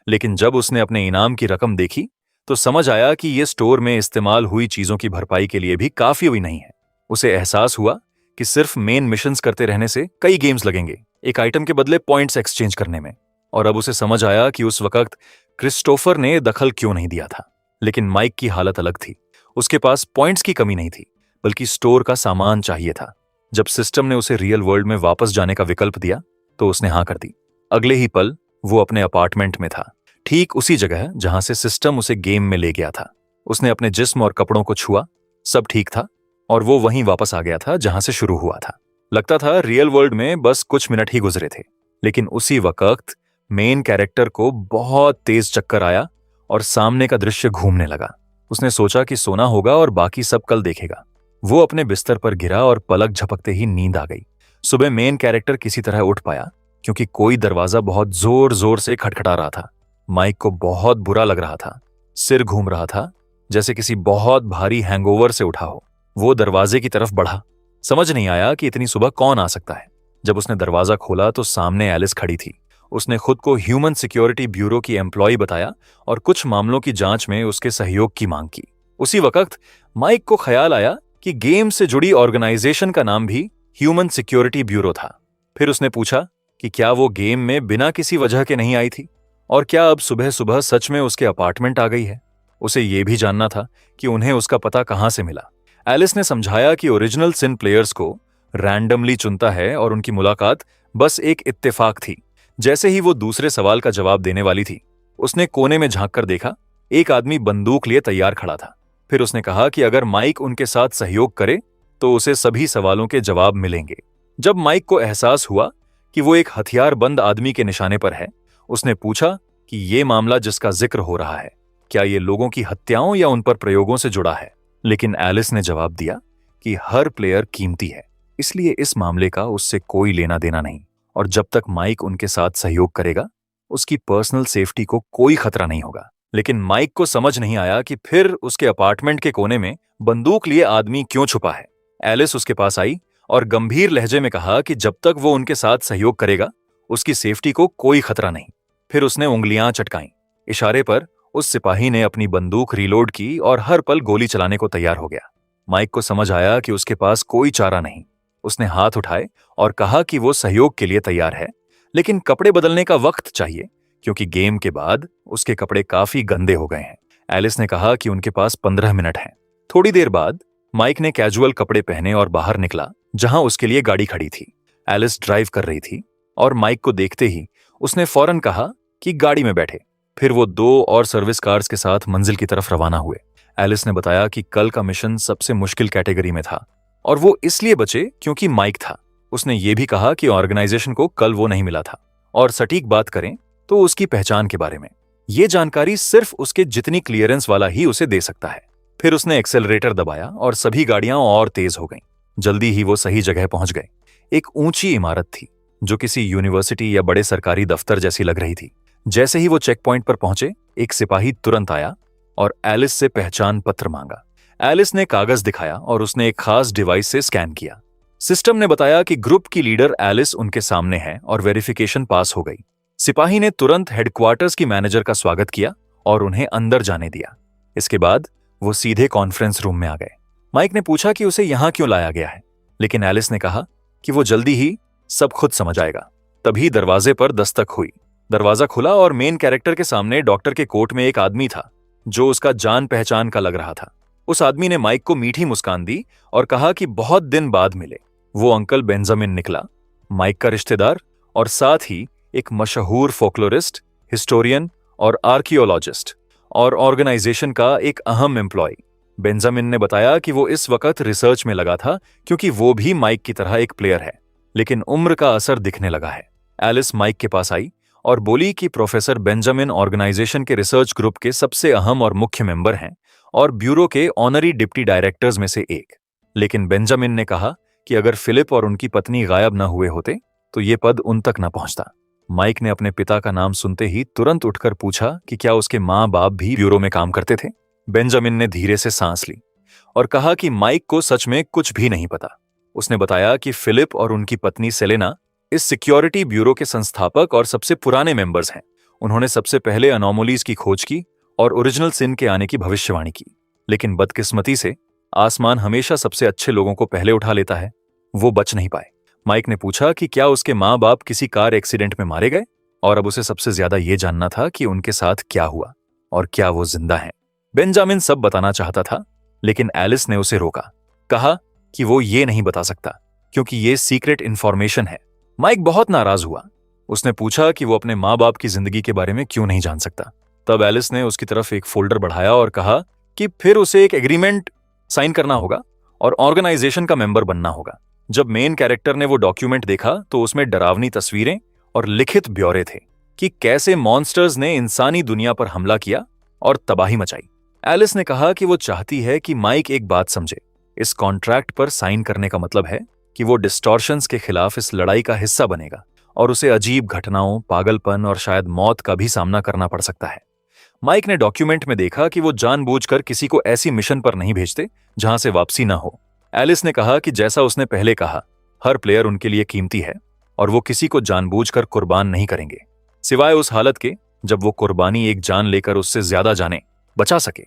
लेकिन जब उसने अपने इनाम की रकम देखी तो समझ आया कि ये स्टोर में इस्तेमाल हुई चीजों की भरपाई के लिए भी काफी हुई नहीं है। उसे एहसास हुआ कि सिर्फ मेन मिशंस करते रहने से कई गेम्स लगेंगे एक आइटम के बदले पॉइंट्स एक्सचेंज करने में। और अब उसे समझ आया कि उस वक्त क्रिस्टोफर ने दखल क्यों नहीं दिया था। लेकिन माइक की हालत अलग थी। उसके पास पॉइंट्स की कमी नहीं थी, बल्कि स्टोर का सामान चाहिए था। जब सिस्टम ने उसे रियल वर्ल्ड में वापस जाने का विकल्प दिया तो उसने हाँ कर दी। अगले ही पल वो अपने अपार्टमेंट में था, ठीक उसी जगह जहां से सिस्टम उसे गेम में ले गया था। उसने अपने जिस्म और कपड़ों को छुआ, सब ठीक था और वो वहीं वापस आ गया था जहां से शुरू हुआ था। लगता था रियल वर्ल्ड में बस कुछ मिनट ही गुजरे थे। लेकिन उसी वक्त मेन कैरेक्टर को बहुत तेज चक्कर आया और सामने का दृश्य घूमने लगा। उसने सोचा कि सोना होगा और बाकी सब कल देखेगा। वो अपने बिस्तर पर गिरा और पलक झपकते ही नींद आ गई। सुबह मेन कैरेक्टर किसी तरह उठ पाया क्योंकि कोई दरवाजा बहुत जोर जोर से खटखटा रहा था। माइक को बहुत बुरा लग रहा था, सिर घूम रहा था जैसे किसी बहुत भारी हैंगओवर से उठा हो। वो दरवाजे की तरफ बढ़ा। समझ नहीं आया कि इतनी सुबह कौन आ सकता है। जब उसने दरवाजा खोला तो सामने एलिस खड़ी थी। उसने खुद को ह्यूमन सिक्योरिटी ब्यूरो की एम्प्लॉय बताया और कुछ मामलों की जांच में उसके सहयोग की मांग की। उसी वक्त माइक को ख्याल आया कि गेम से जुड़ी ऑर्गेनाइजेशन का नाम भी ह्यूमन सिक्योरिटी ब्यूरो था। फिर उसने पूछा कि क्या वो गेम में बिना किसी वजह के नहीं आई थी और क्या अब सुबह सुबह सच में उसके अपार्टमेंट आ गई है। उसे यह भी जानना था कि उन्हें उसका पता कहां से मिला। एलिस ने समझाया कि ओरिजिनल सिन प्लेयर्स को रैंडमली चुनता है और उनकी मुलाकात बस एक इत्तेफाक थी। जैसे ही वो दूसरे सवाल का जवाब देने वाली थी, उसने कोने में झांक कर देखा, एक आदमी बंदूक लिए तैयार खड़ा था। फिर उसने कहा कि अगर माइक उनके साथ सहयोग करे तो उसे सभी सवालों के जवाब मिलेंगे। जब माइक को एहसास हुआ कि वो एक हथियारबंद आदमी के निशाने पर है, उसने पूछा कि ये मामला जिसका जिक्र हो रहा है, क्या ये लोगों की हत्याओं या उन पर प्रयोगों से जुड़ा है। लेकिन एलिस ने जवाब दिया कि हर प्लेयर कीमती है, इसलिए इस मामले का उससे कोई लेना देना नहीं और जब तक माइक उनके साथ सहयोग करेगा उसकी पर्सनल सेफ्टी को कोई खतरा नहीं होगा। लेकिन माइक को समझ नहीं आया कि फिर उसके अपार्टमेंट के कोने में बंदूक लिए आदमी क्यों छुपा है। एलिस उसके पास आई और गंभीर लहजे में कहा कि जब तक वो उनके साथ सहयोग करेगा उसकी सेफ्टी को कोई खतरा नहीं। फिर उसने उंगलियां चटकाईं। इशारे पर उस सिपाही ने अपनी बंदूक रीलोड की और हर पल गोली चलाने को तैयार हो गया। माइक को समझ आया कि उसके पास कोई चारा नहीं। उसने हाथ उठाए और कहा कि वो सहयोग के लिए तैयार है, लेकिन कपड़े बदलने का वक्त चाहिए क्योंकि गेम के बाद उसके कपड़े काफी गंदे हो गए हैं। एलिस ने कहा कि उनके पास 15 मिनट हैं। थोड़ी देर बाद माइक ने कैजुअल कपड़े पहने और बाहर निकला जहां उसके लिए गाड़ी खड़ी थी। एलिस ड्राइव कर रही थी और माइक को देखते ही उसने फौरन कहा कि गाड़ी में बैठे। फिर वो 2 और सर्विस कार्स के साथ मंजिल की तरफ रवाना हुए। एलिस ने बताया कि कल का मिशन सबसे मुश्किल कैटेगरी में था और वो इसलिए बचे क्योंकि माइक था। उसने ये भी कहा कि ऑर्गेनाइजेशन को कल वो नहीं मिला था और सटीक बात करें तो उसकी पहचान के बारे में। ये जानकारी सिर्फ उसके जितनी क्लियरेंस वाला ही उसे दे सकता है। फिर उसने एक्सेलरेटर दबाया और सभी गाड़ियां और तेज हो गईं। जल्दी ही वो सही जगह पहुंच गए। एक ऊंची इमारत थी जो किसी यूनिवर्सिटी या बड़े सरकारी दफ्तर जैसी लग रही थी। जैसे ही वो चेक पॉइंट पर पहुंचे, एक सिपाही तुरंत आया और एलिस से पहचान पत्र मांगा। एलिस ने कागज दिखाया और उसने एक खास डिवाइस से स्कैन किया। सिस्टम ने बताया कि ग्रुप की लीडर एलिस उनके सामने है और वेरिफिकेशन पास हो गई। सिपाही ने तुरंत हेडक्वार्टर्स की मैनेजर का स्वागत किया और उन्हें अंदर जाने दिया। इसके बाद वो सीधे कॉन्फ्रेंस रूम में आ गए। माइक ने पूछा कि उसे यहां क्यों लाया गया है, लेकिन एलिस ने कहा कि वो जल्दी ही सब खुद समझ आएगा। तभी दरवाजे पर दस्तक हुई। दरवाजा खुला और मेन कैरेक्टर के सामने डॉक्टर के कोट में एक आदमी था जो उसका जान पहचान का लग रहा था। उस आदमी ने माइक को मीठी मुस्कान दी और कहा कि बहुत दिन बाद मिले। वो अंकल बेंजामिन निकला, माइक का रिश्तेदार और साथ ही एक मशहूर फोकलोरिस्ट, हिस्टोरियन और आर्कियोलॉजिस्ट और ऑर्गेनाइजेशन का एक अहम एम्प्लॉय। बेंजामिन ने बताया कि वो इस वक्त रिसर्च में लगा था क्योंकि वो भी माइक की तरह एक प्लेयर है, लेकिन उम्र का असर दिखने लगा है। एलिस माइक के पास आई और बोली कि प्रोफेसर बेंजामिन ऑर्गेनाइजेशन के रिसर्च ग्रुप के सबसे अहम और मुख्य मेंबर हैं और ब्यूरो के ऑनरी डिप्टी डायरेक्टर्स में से एक। लेकिन बेंजामिन ने कहा कि अगर फिलिप और उनकी पत्नी गायब न हुए होते तो ये पद उन तक न पहुंचता। माइक ने अपने पिता का नाम सुनते ही तुरंत उठकर पूछा कि क्या उसके माँ बाप भी ब्यूरो में काम करते थे। बेंजामिन ने धीरे से सांस ली और कहा कि माइक को सच में कुछ भी नहीं पता। उसने बताया कि फिलिप और उनकी पत्नी सेलेना इस सिक्योरिटी ब्यूरो के संस्थापक और सबसे पुराने मेंबर्स हैं। उन्होंने सबसे पहले अनोमलीज की खोज की और ओरिजिनल सिन के आने की भविष्यवाणी की, लेकिन बदकिस्मती से आसमान हमेशा सबसे अच्छे लोगों को पहले उठा लेता है। वो बच नहीं पाए। माइक ने पूछा कि क्या उसके माँ बाप किसी कार एक्सीडेंट में मारे गए, और अब उसे सबसे ज्यादा ये जानना था कि उनके साथ क्या हुआ और क्या वो जिंदा हैं। बेंजामिन सब बताना चाहता था, लेकिन एलिस ने उसे रोका। कहा कि वो ये नहीं बता सकता क्योंकि ये सीक्रेट इंफॉर्मेशन है। माइक बहुत नाराज हुआ। उसने पूछा कि वो अपने माँ बाप की जिंदगी के बारे में क्यों नहीं जान सकता। तब एलिस ने उसकी तरफ एक फोल्डर बढ़ाया और कहा कि फिर उसे एक एग्रीमेंट साइन करना होगा और ऑर्गेनाइजेशन का मेंबर बनना होगा। जब मेन कैरेक्टर ने वो डॉक्यूमेंट देखा तो उसमें डरावनी तस्वीरें और लिखित ब्यौरे थे कि कैसे मॉन्स्टर्स ने इंसानी दुनिया पर हमला किया और तबाही मचाई। एलिस ने कहा कि वो चाहती है कि माइक एक बात समझे। इस कॉन्ट्रैक्ट पर साइन करने का मतलब है कि वो डिस्टॉर्शंस के खिलाफ इस लड़ाई का हिस्सा बनेगा और उसे अजीब घटनाओं, पागलपन और शायद मौत का भी सामना करना पड़ सकता है। माइक ने डॉक्यूमेंट में देखा कि वो जानबूझकर किसी को ऐसी मिशन पर नहीं भेजते जहां से वापसी ना हो। एलिस ने कहा कि जैसा उसने पहले कहा, हर प्लेयर उनके लिए कीमती है और वो किसी को जानबूझकर कुर्बान नहीं करेंगे, सिवाय उस हालत के जब वो कुर्बानी एक जान लेकर उससे ज्यादा जाने बचा सके।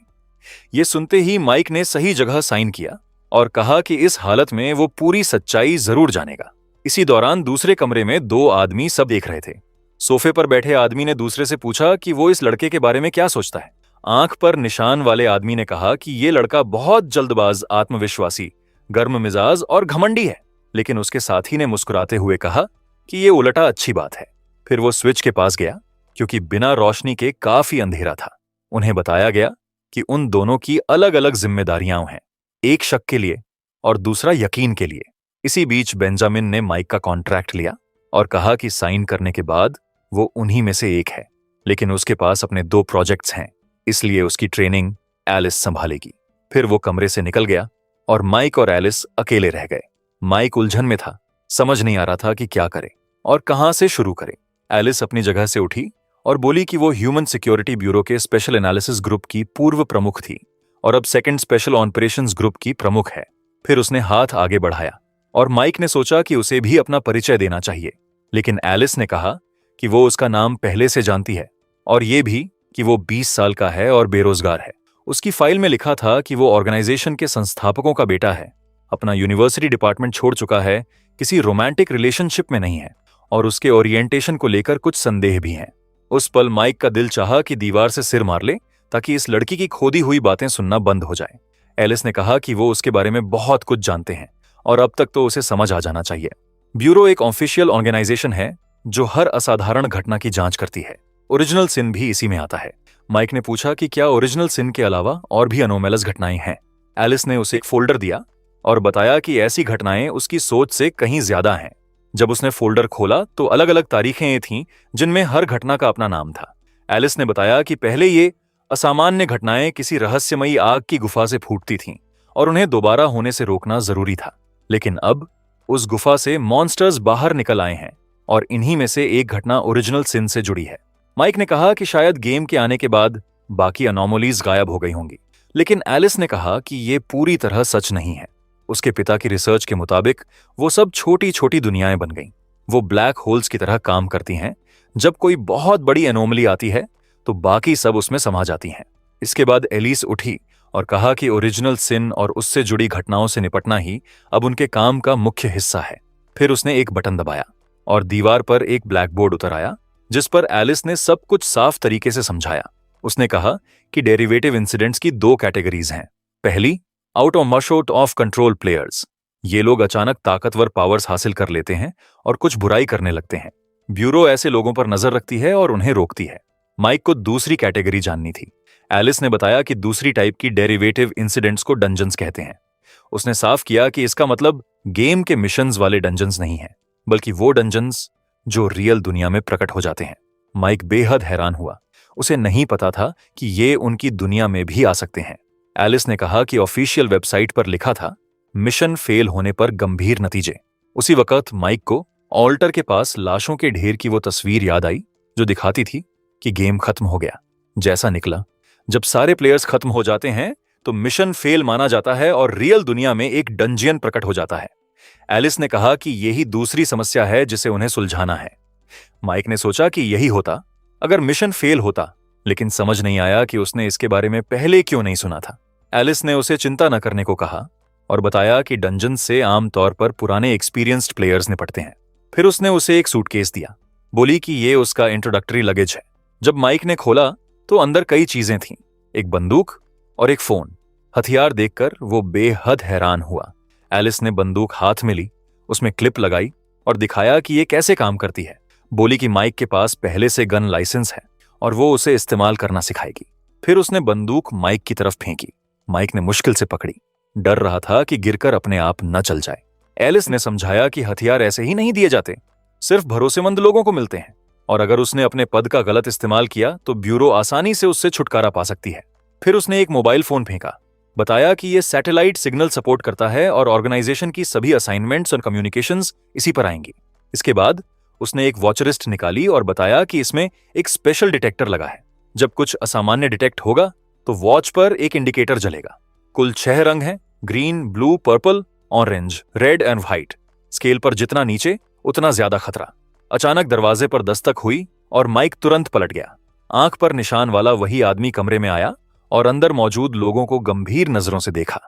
ये सुनते ही माइक ने सही जगह साइन किया और कहा कि इस हालत में वो पूरी सच्चाई जरूर जानेगा। इसी दौरान दूसरे कमरे में दो आदमी सब देख रहे थे। सोफे पर बैठे आदमी ने दूसरे से पूछा कि वो इस लड़के के बारे में क्या सोचता है। आंख पर निशान वाले आदमी ने कहा कि ये लड़का बहुत जल्दबाज, आत्मविश्वासी, गर्म मिजाज और घमंडी है, लेकिन उसके साथी ने मुस्कुराते हुए कहा कि ये उल्टा अच्छी बात है। फिर वो स्विच के पास गया क्योंकि बिना रोशनी के काफी अंधेरा था। उन्हें बताया गया कि उन दोनों की अलग अलग जिम्मेदारियां हैं, एक शक के लिए और दूसरा यकीन के लिए। इसी बीच बेंजामिन ने माइक का कॉन्ट्रैक्ट लिया और कहा कि साइन करने के बाद वो उन्हीं में से एक है, लेकिन उसके पास अपने 2 प्रोजेक्ट्स हैं, इसलिए उसकी ट्रेनिंग एलिस संभालेगी। फिर वो कमरे से निकल गया और माइक और एलिस अकेले रह गए। माइक उलझन में था, समझ नहीं आ रहा था कि क्या करे और कहां से शुरू करे। एलिस अपनी जगह से उठी और बोली कि वो ह्यूमन सिक्योरिटी ब्यूरो के स्पेशल एनालिसिस ग्रुप की पूर्व प्रमुख थी और अब सेकंड स्पेशल ऑपरेशंस ग्रुप की प्रमुख है। फिर उसने हाथ आगे बढ़ाया और माइक ने सोचा कि उसे भी अपना परिचय देना चाहिए, लेकिन एलिस ने कहा कि वो उसका नाम पहले से जानती है और ये भी कि वो 20 साल का है और बेरोजगार है। उसकी फाइल में लिखा था कि वो ऑर्गेनाइजेशन के संस्थापकों का बेटा है, अपना यूनिवर्सिटी डिपार्टमेंट छोड़ चुका है, किसी रोमांटिक रिलेशनशिप में नहीं है और उसके ओरिएंटेशन को लेकर कुछ संदेह भी हैं। उस पल माइक का दिल चाहा कि दीवार से सिर मार ले ताकि इस लड़की की खोदी हुई बातें सुनना बंद हो जाए। एलिस ने कहा कि वो उसके बारे में बहुत कुछ जानते हैं और अब तक तो उसे समझ आ जाना चाहिए। ब्यूरो एक ऑफिशियल ऑर्गेनाइजेशन है जो हर असाधारण घटना की जांच करती है। ओरिजिनल सिन भी इसी में आता है। माइक ने पूछा कि क्या ओरिजिनल सिन के अलावा और भी अनोमेलस घटनाएं हैं। एलिस ने उसे एक फोल्डर दिया और बताया कि ऐसी घटनाएं उसकी सोच से कहीं ज्यादा हैं। जब उसने फोल्डर खोला तो अलग अलग तारीखें थीं जिनमें हर घटना का अपना नाम था। एलिस ने बताया कि पहले ये असामान्य घटनाएं किसी रहस्यमयी आग की गुफा से फूटती थीं और उन्हें दोबारा होने से रोकना जरूरी था, लेकिन अब उस गुफा से मॉन्स्टर्स बाहर निकल आए हैं और इन्हीं में से एक घटना ओरिजिनल सिन से जुड़ी है। माइक ने कहा कि शायद गेम के आने के बाद बाकी अनोमलीज गायब हो गई होंगी। लेकिन एलिस ने कहा कि ये पूरी तरह सच नहीं है। उसके पिता की रिसर्च के मुताबिक वो सब छोटी छोटी दुनियाएं बन गईं। वो ब्लैक होल्स की तरह काम करती हैं। जब कोई बहुत बड़ी एनोमली आती है तो बाकी सब उसमें समा जाती हैं। इसके बाद एलिस उठी और कहा कि ओरिजिनल सिन और उससे जुड़ी घटनाओं से निपटना ही अब उनके काम का मुख्य हिस्सा है। फिर उसने एक बटन दबाया और दीवार पर एक ब्लैक बोर्ड उतर आया जिस पर एलिस ने सब कुछ साफ तरीके से समझाया। उसने कहा कि डेरिवेटिव इंसिडेंट्स की दो कैटेगरीज हैं। पहली, आउट ऑफ कंट्रोल प्लेयर्स। ये लोग अचानक ताकतवर पावर्स हासिल कर लेते हैं और कुछ बुराई करने लगते हैं। ब्यूरो ऐसे लोगों पर नजर रखती है और उन्हें रोकती है। माइक को दूसरी कैटेगरी जाननी थी। एलिस ने बताया कि दूसरी टाइप की डेरिवेटिव इंसिडेंट्स को डंजन्स कहते हैं। उसने साफ किया कि इसका मतलब गेम के मिशंस वाले डंजन्स नहीं है, बल्कि वो डंजन्स जो रियल दुनिया में प्रकट हो जाते हैं। माइक बेहद हैरान हुआ। उसे नहीं पता था कि ये उनकी दुनिया में भी आ सकते हैं। एलिस ने कहा कि ऑफिशियल वेबसाइट पर लिखा था मिशन फेल होने पर गंभीर नतीजे। उसी वक्त माइक को ऑल्टर के पास लाशों के ढेर की वो तस्वीर याद आई जो दिखाती थी कि गेम खत्म हो गया। जैसा निकला, जब सारे प्लेयर्स खत्म हो जाते हैं तो मिशन फेल माना जाता है और रियल दुनिया में एक डंजियन प्रकट हो जाता है। एलिस ने कहा कि यही दूसरी समस्या है जिसे उन्हें सुलझाना है। माइक ने सोचा कि यही होता अगर मिशन फेल होता, लेकिन समझ नहीं आया कि उसने इसके बारे में पहले क्यों नहीं सुना था। एलिस ने उसे चिंता न करने को कहा और बताया कि डंजन से आमतौर पर पुराने एक्सपीरियंस्ड प्लेयर्स निपटते हैं। फिर उसने उसे एक सूटकेस दिया। बोली कि ये उसका इंट्रोडक्टरी लगेज है। जब माइक ने खोला तो अंदर कई चीजें थीं, एक बंदूक और एक फोन। हथियार देखकर वो बेहद हैरान हुआ। एलिस ने बंदूक हाथ में ली, उसमें क्लिप लगाई और दिखाया कि ये कैसे काम करती है। बोली कि माइक के पास पहले से गन लाइसेंस है और वो उसे इस्तेमाल करना सिखाएगी। फिर उसने बंदूक माइक की तरफ फेंकी। माइक ने मुश्किल से पकड़ी, डर रहा था कि गिरकर अपने आप न चल जाए। एलिस ने समझाया कि हथियार ऐसे ही नहीं दिए जाते, सिर्फ भरोसेमंद लोगों को मिलते हैं और अगर उसने अपने पद का गलत इस्तेमाल किया तो ब्यूरो आसानी से उससे छुटकारा पा सकती है। फिर उसने एक मोबाइल फोन फेंका। बताया कि यह सैटेलाइट सिग्नल सपोर्ट करता है और ऑर्गेनाइजेशन की सभी असाइनमेंट्स और कम्युनिकेशंस इसी पर आएंगी। इसके बाद उसने एक वॉचरिस्ट निकाली और बताया कि इसमें एक स्पेशल डिटेक्टर लगा है। जब कुछ असामान्य डिटेक्ट होगा तो वॉच पर एक इंडिकेटर जलेगा। कुल 6 रंग हैं, green, blue, purple, orange, red and white. Scale पर जितना नीचे उतना ज्यादा खतरा। अचानक दरवाजे पर दस्तक हुई और माइक तुरंत पलट गया। आंख पर निशान वाला वही आदमी कमरे में आया और अंदर मौजूद लोगों को गंभीर नजरों से देखा।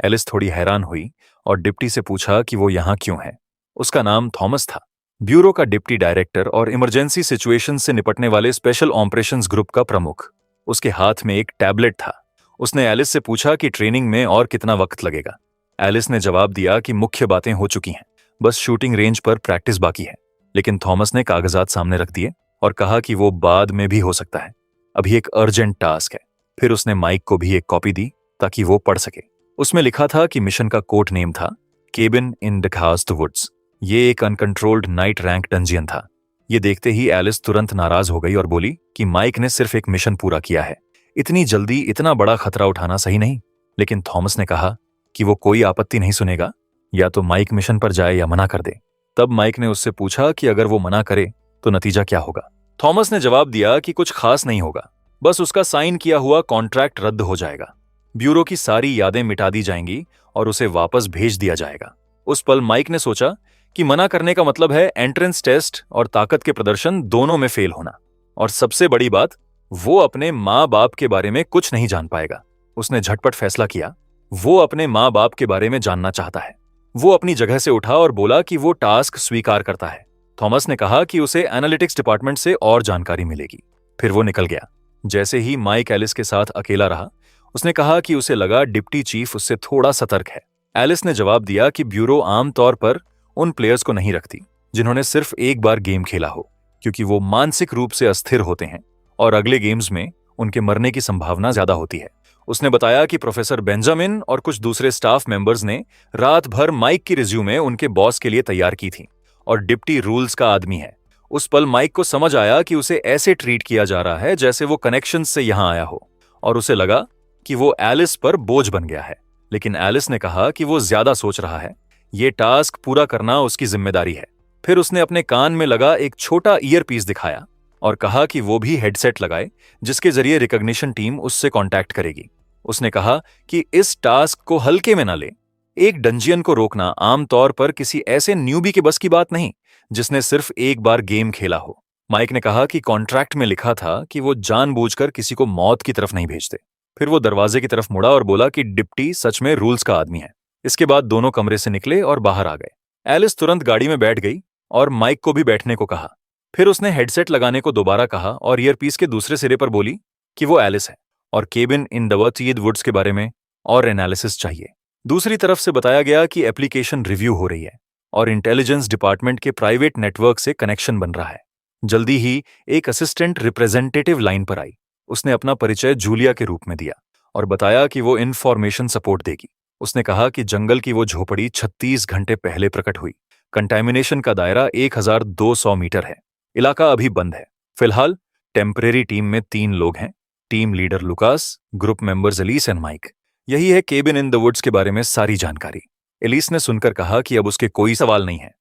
एलिस थोड़ी हैरान हुई और डिप्टी से पूछा कि वो यहां क्यों है। उसका नाम थॉमस था, ब्यूरो का डिप्टी डायरेक्टर और इमरजेंसी सिचुएशन से निपटने वाले स्पेशल ऑपरेशंस ग्रुप का प्रमुख। उसके हाथ में एक टैबलेट था। उसने एलिस से पूछा कि ट्रेनिंग में और कितना वक्त लगेगा। एलिस ने जवाब दिया कि मुख्य बातें हो चुकी हैं, बस शूटिंग रेंज पर प्रैक्टिस बाकी है। लेकिन थॉमस ने कागजात सामने रख दिए और कहा कि वो बाद में भी हो सकता है, अभी एक अर्जेंट टास्क है। फिर उसने माइक को भी एक कॉपी दी ताकि वो पढ़ सके। उसमें लिखा था कि मिशन का कोड नेम था केबिन इन डकास्ट वुड्स। ये एक अनकंट्रोल्ड नाइट रैंक डंजियन था। ये देखते ही एलिस तुरंत नाराज हो गई और बोली कि माइक ने सिर्फ एक मिशन पूरा किया है, इतनी जल्दी इतना बड़ा खतरा उठाना सही नहीं। लेकिन थॉमस ने कहा कि वो कोई आपत्ति नहीं सुनेगा, या तो माइक मिशन पर जाए या मना कर दे। तब माइक ने उससे पूछा कि अगर वो मना करे तो नतीजा क्या होगा। थॉमस ने जवाब दिया कि कुछ खास नहीं होगा, बस उसका साइन किया हुआ कॉन्ट्रैक्ट रद्द हो जाएगा, ब्यूरो की सारी यादें मिटा दी जाएंगी और उसे वापस भेज दिया जाएगा। उस पल माइक ने सोचा कि मना करने का मतलब है एंट्रेंस टेस्ट और ताकत के प्रदर्शन दोनों में फेल होना। और सबसे बड़ी बात, वो अपने माँ बाप के बारे में कुछ नहीं जान पाएगा। उसने झटपट फैसला किया, वो अपने माँ बाप के बारे में जानना चाहता है। वो अपनी जगह से उठा और बोला कि वो टास्क स्वीकार करता है। थॉमस ने कहा कि उसे एनालिटिक्स डिपार्टमेंट से और जानकारी मिलेगी। फिर वो निकल गया। जैसे ही माइक एलिस के साथ अकेला रहा, उसने कहा कि उसे लगा डिप्टी चीफ उससे थोड़ा सतर्क है। एलिस ने जवाब दिया कि ब्यूरो आमतौर पर उन प्लेयर्स को नहीं रखती जिन्होंने सिर्फ एक बार गेम खेला हो, क्योंकि वो मानसिक रूप से अस्थिर होते हैं और अगले गेम्स में उनके मरने की संभावना ज्यादा होती है। उसने बताया कि प्रोफेसर बेंजामिन और कुछ दूसरे स्टाफ मेंबर्स ने रात भर माइक की रिज्यूमे उनके बॉस के लिए तैयार की थी और डिप्टी रूल्स का आदमी है। उस पल माइक को समझ आया कि उसे ऐसे ट्रीट किया जा रहा है जैसे वो कनेक्शंस से यहां आया हो, और उसे लगा कि वो एलिस पर बोझ बन गया है। लेकिन एलिस ने कहा कि वो ज्यादा सोच रहा है, ये टास्क पूरा करना उसकी जिम्मेदारी है। फिर उसने अपने कान में लगा एक छोटा ईयर पीस दिखाया। और कहा कि वो भी हेडसेट लगाए जिसके जरिए रिकॉग्निशन टीम उससे कांटेक्ट करेगी। उसने कहा कि इस टास्क को हल्के में ना ले। एक डंजियन को रोकना आमतौर पर किसी ऐसे न्यूबी के बस की बात नहीं जिसने सिर्फ एक बार गेम खेला हो। माइक ने कहा कि कॉन्ट्रैक्ट में लिखा था कि वो जानबूझकर किसी को मौत की तरफ नहीं भेजते। फिर वो दरवाजे की तरफ मुड़ा और बोला कि डिप्टी सच में रूल्स का आदमी है। इसके बाद दोनों कमरे से निकले और बाहर आ गए। एलिस तुरंत गाड़ी में बैठ गई और माइक को भी बैठने को कहा। फिर उसने हेडसेट लगाने को दोबारा कहा और ईयरपीस के दूसरे सिरे पर बोली कि वो एलिस है और केबिन इन डवर्टीड वुड्स के बारे में और एनालिसिस चाहिए। दूसरी तरफ से बताया गया कि एप्लीकेशन रिव्यू हो रही है और इंटेलिजेंस डिपार्टमेंट के प्राइवेट नेटवर्क से कनेक्शन बन रहा है। जल्दी ही एक असिस्टेंट रिप्रेजेंटेटिव लाइन पर आई। उसने अपना परिचय जूलिया के रूप में दिया और बताया कि वो इन्फॉर्मेशन सपोर्ट देगी। उसने कहा कि जंगल की वो झोपड़ी 36 घंटे पहले प्रकट हुई। कंटामिनेशन का दायरा 1200 मीटर है। इलाका अभी बंद है। फिलहाल टेम्परेरी टीम में 3 लोग हैं, team leader Lucas, group members Alice and Mike. यही है केबिन इन द वुड्स के बारे में सारी जानकारी। एलिस ने सुनकर कहा कि अब उसके कोई सवाल नहीं है।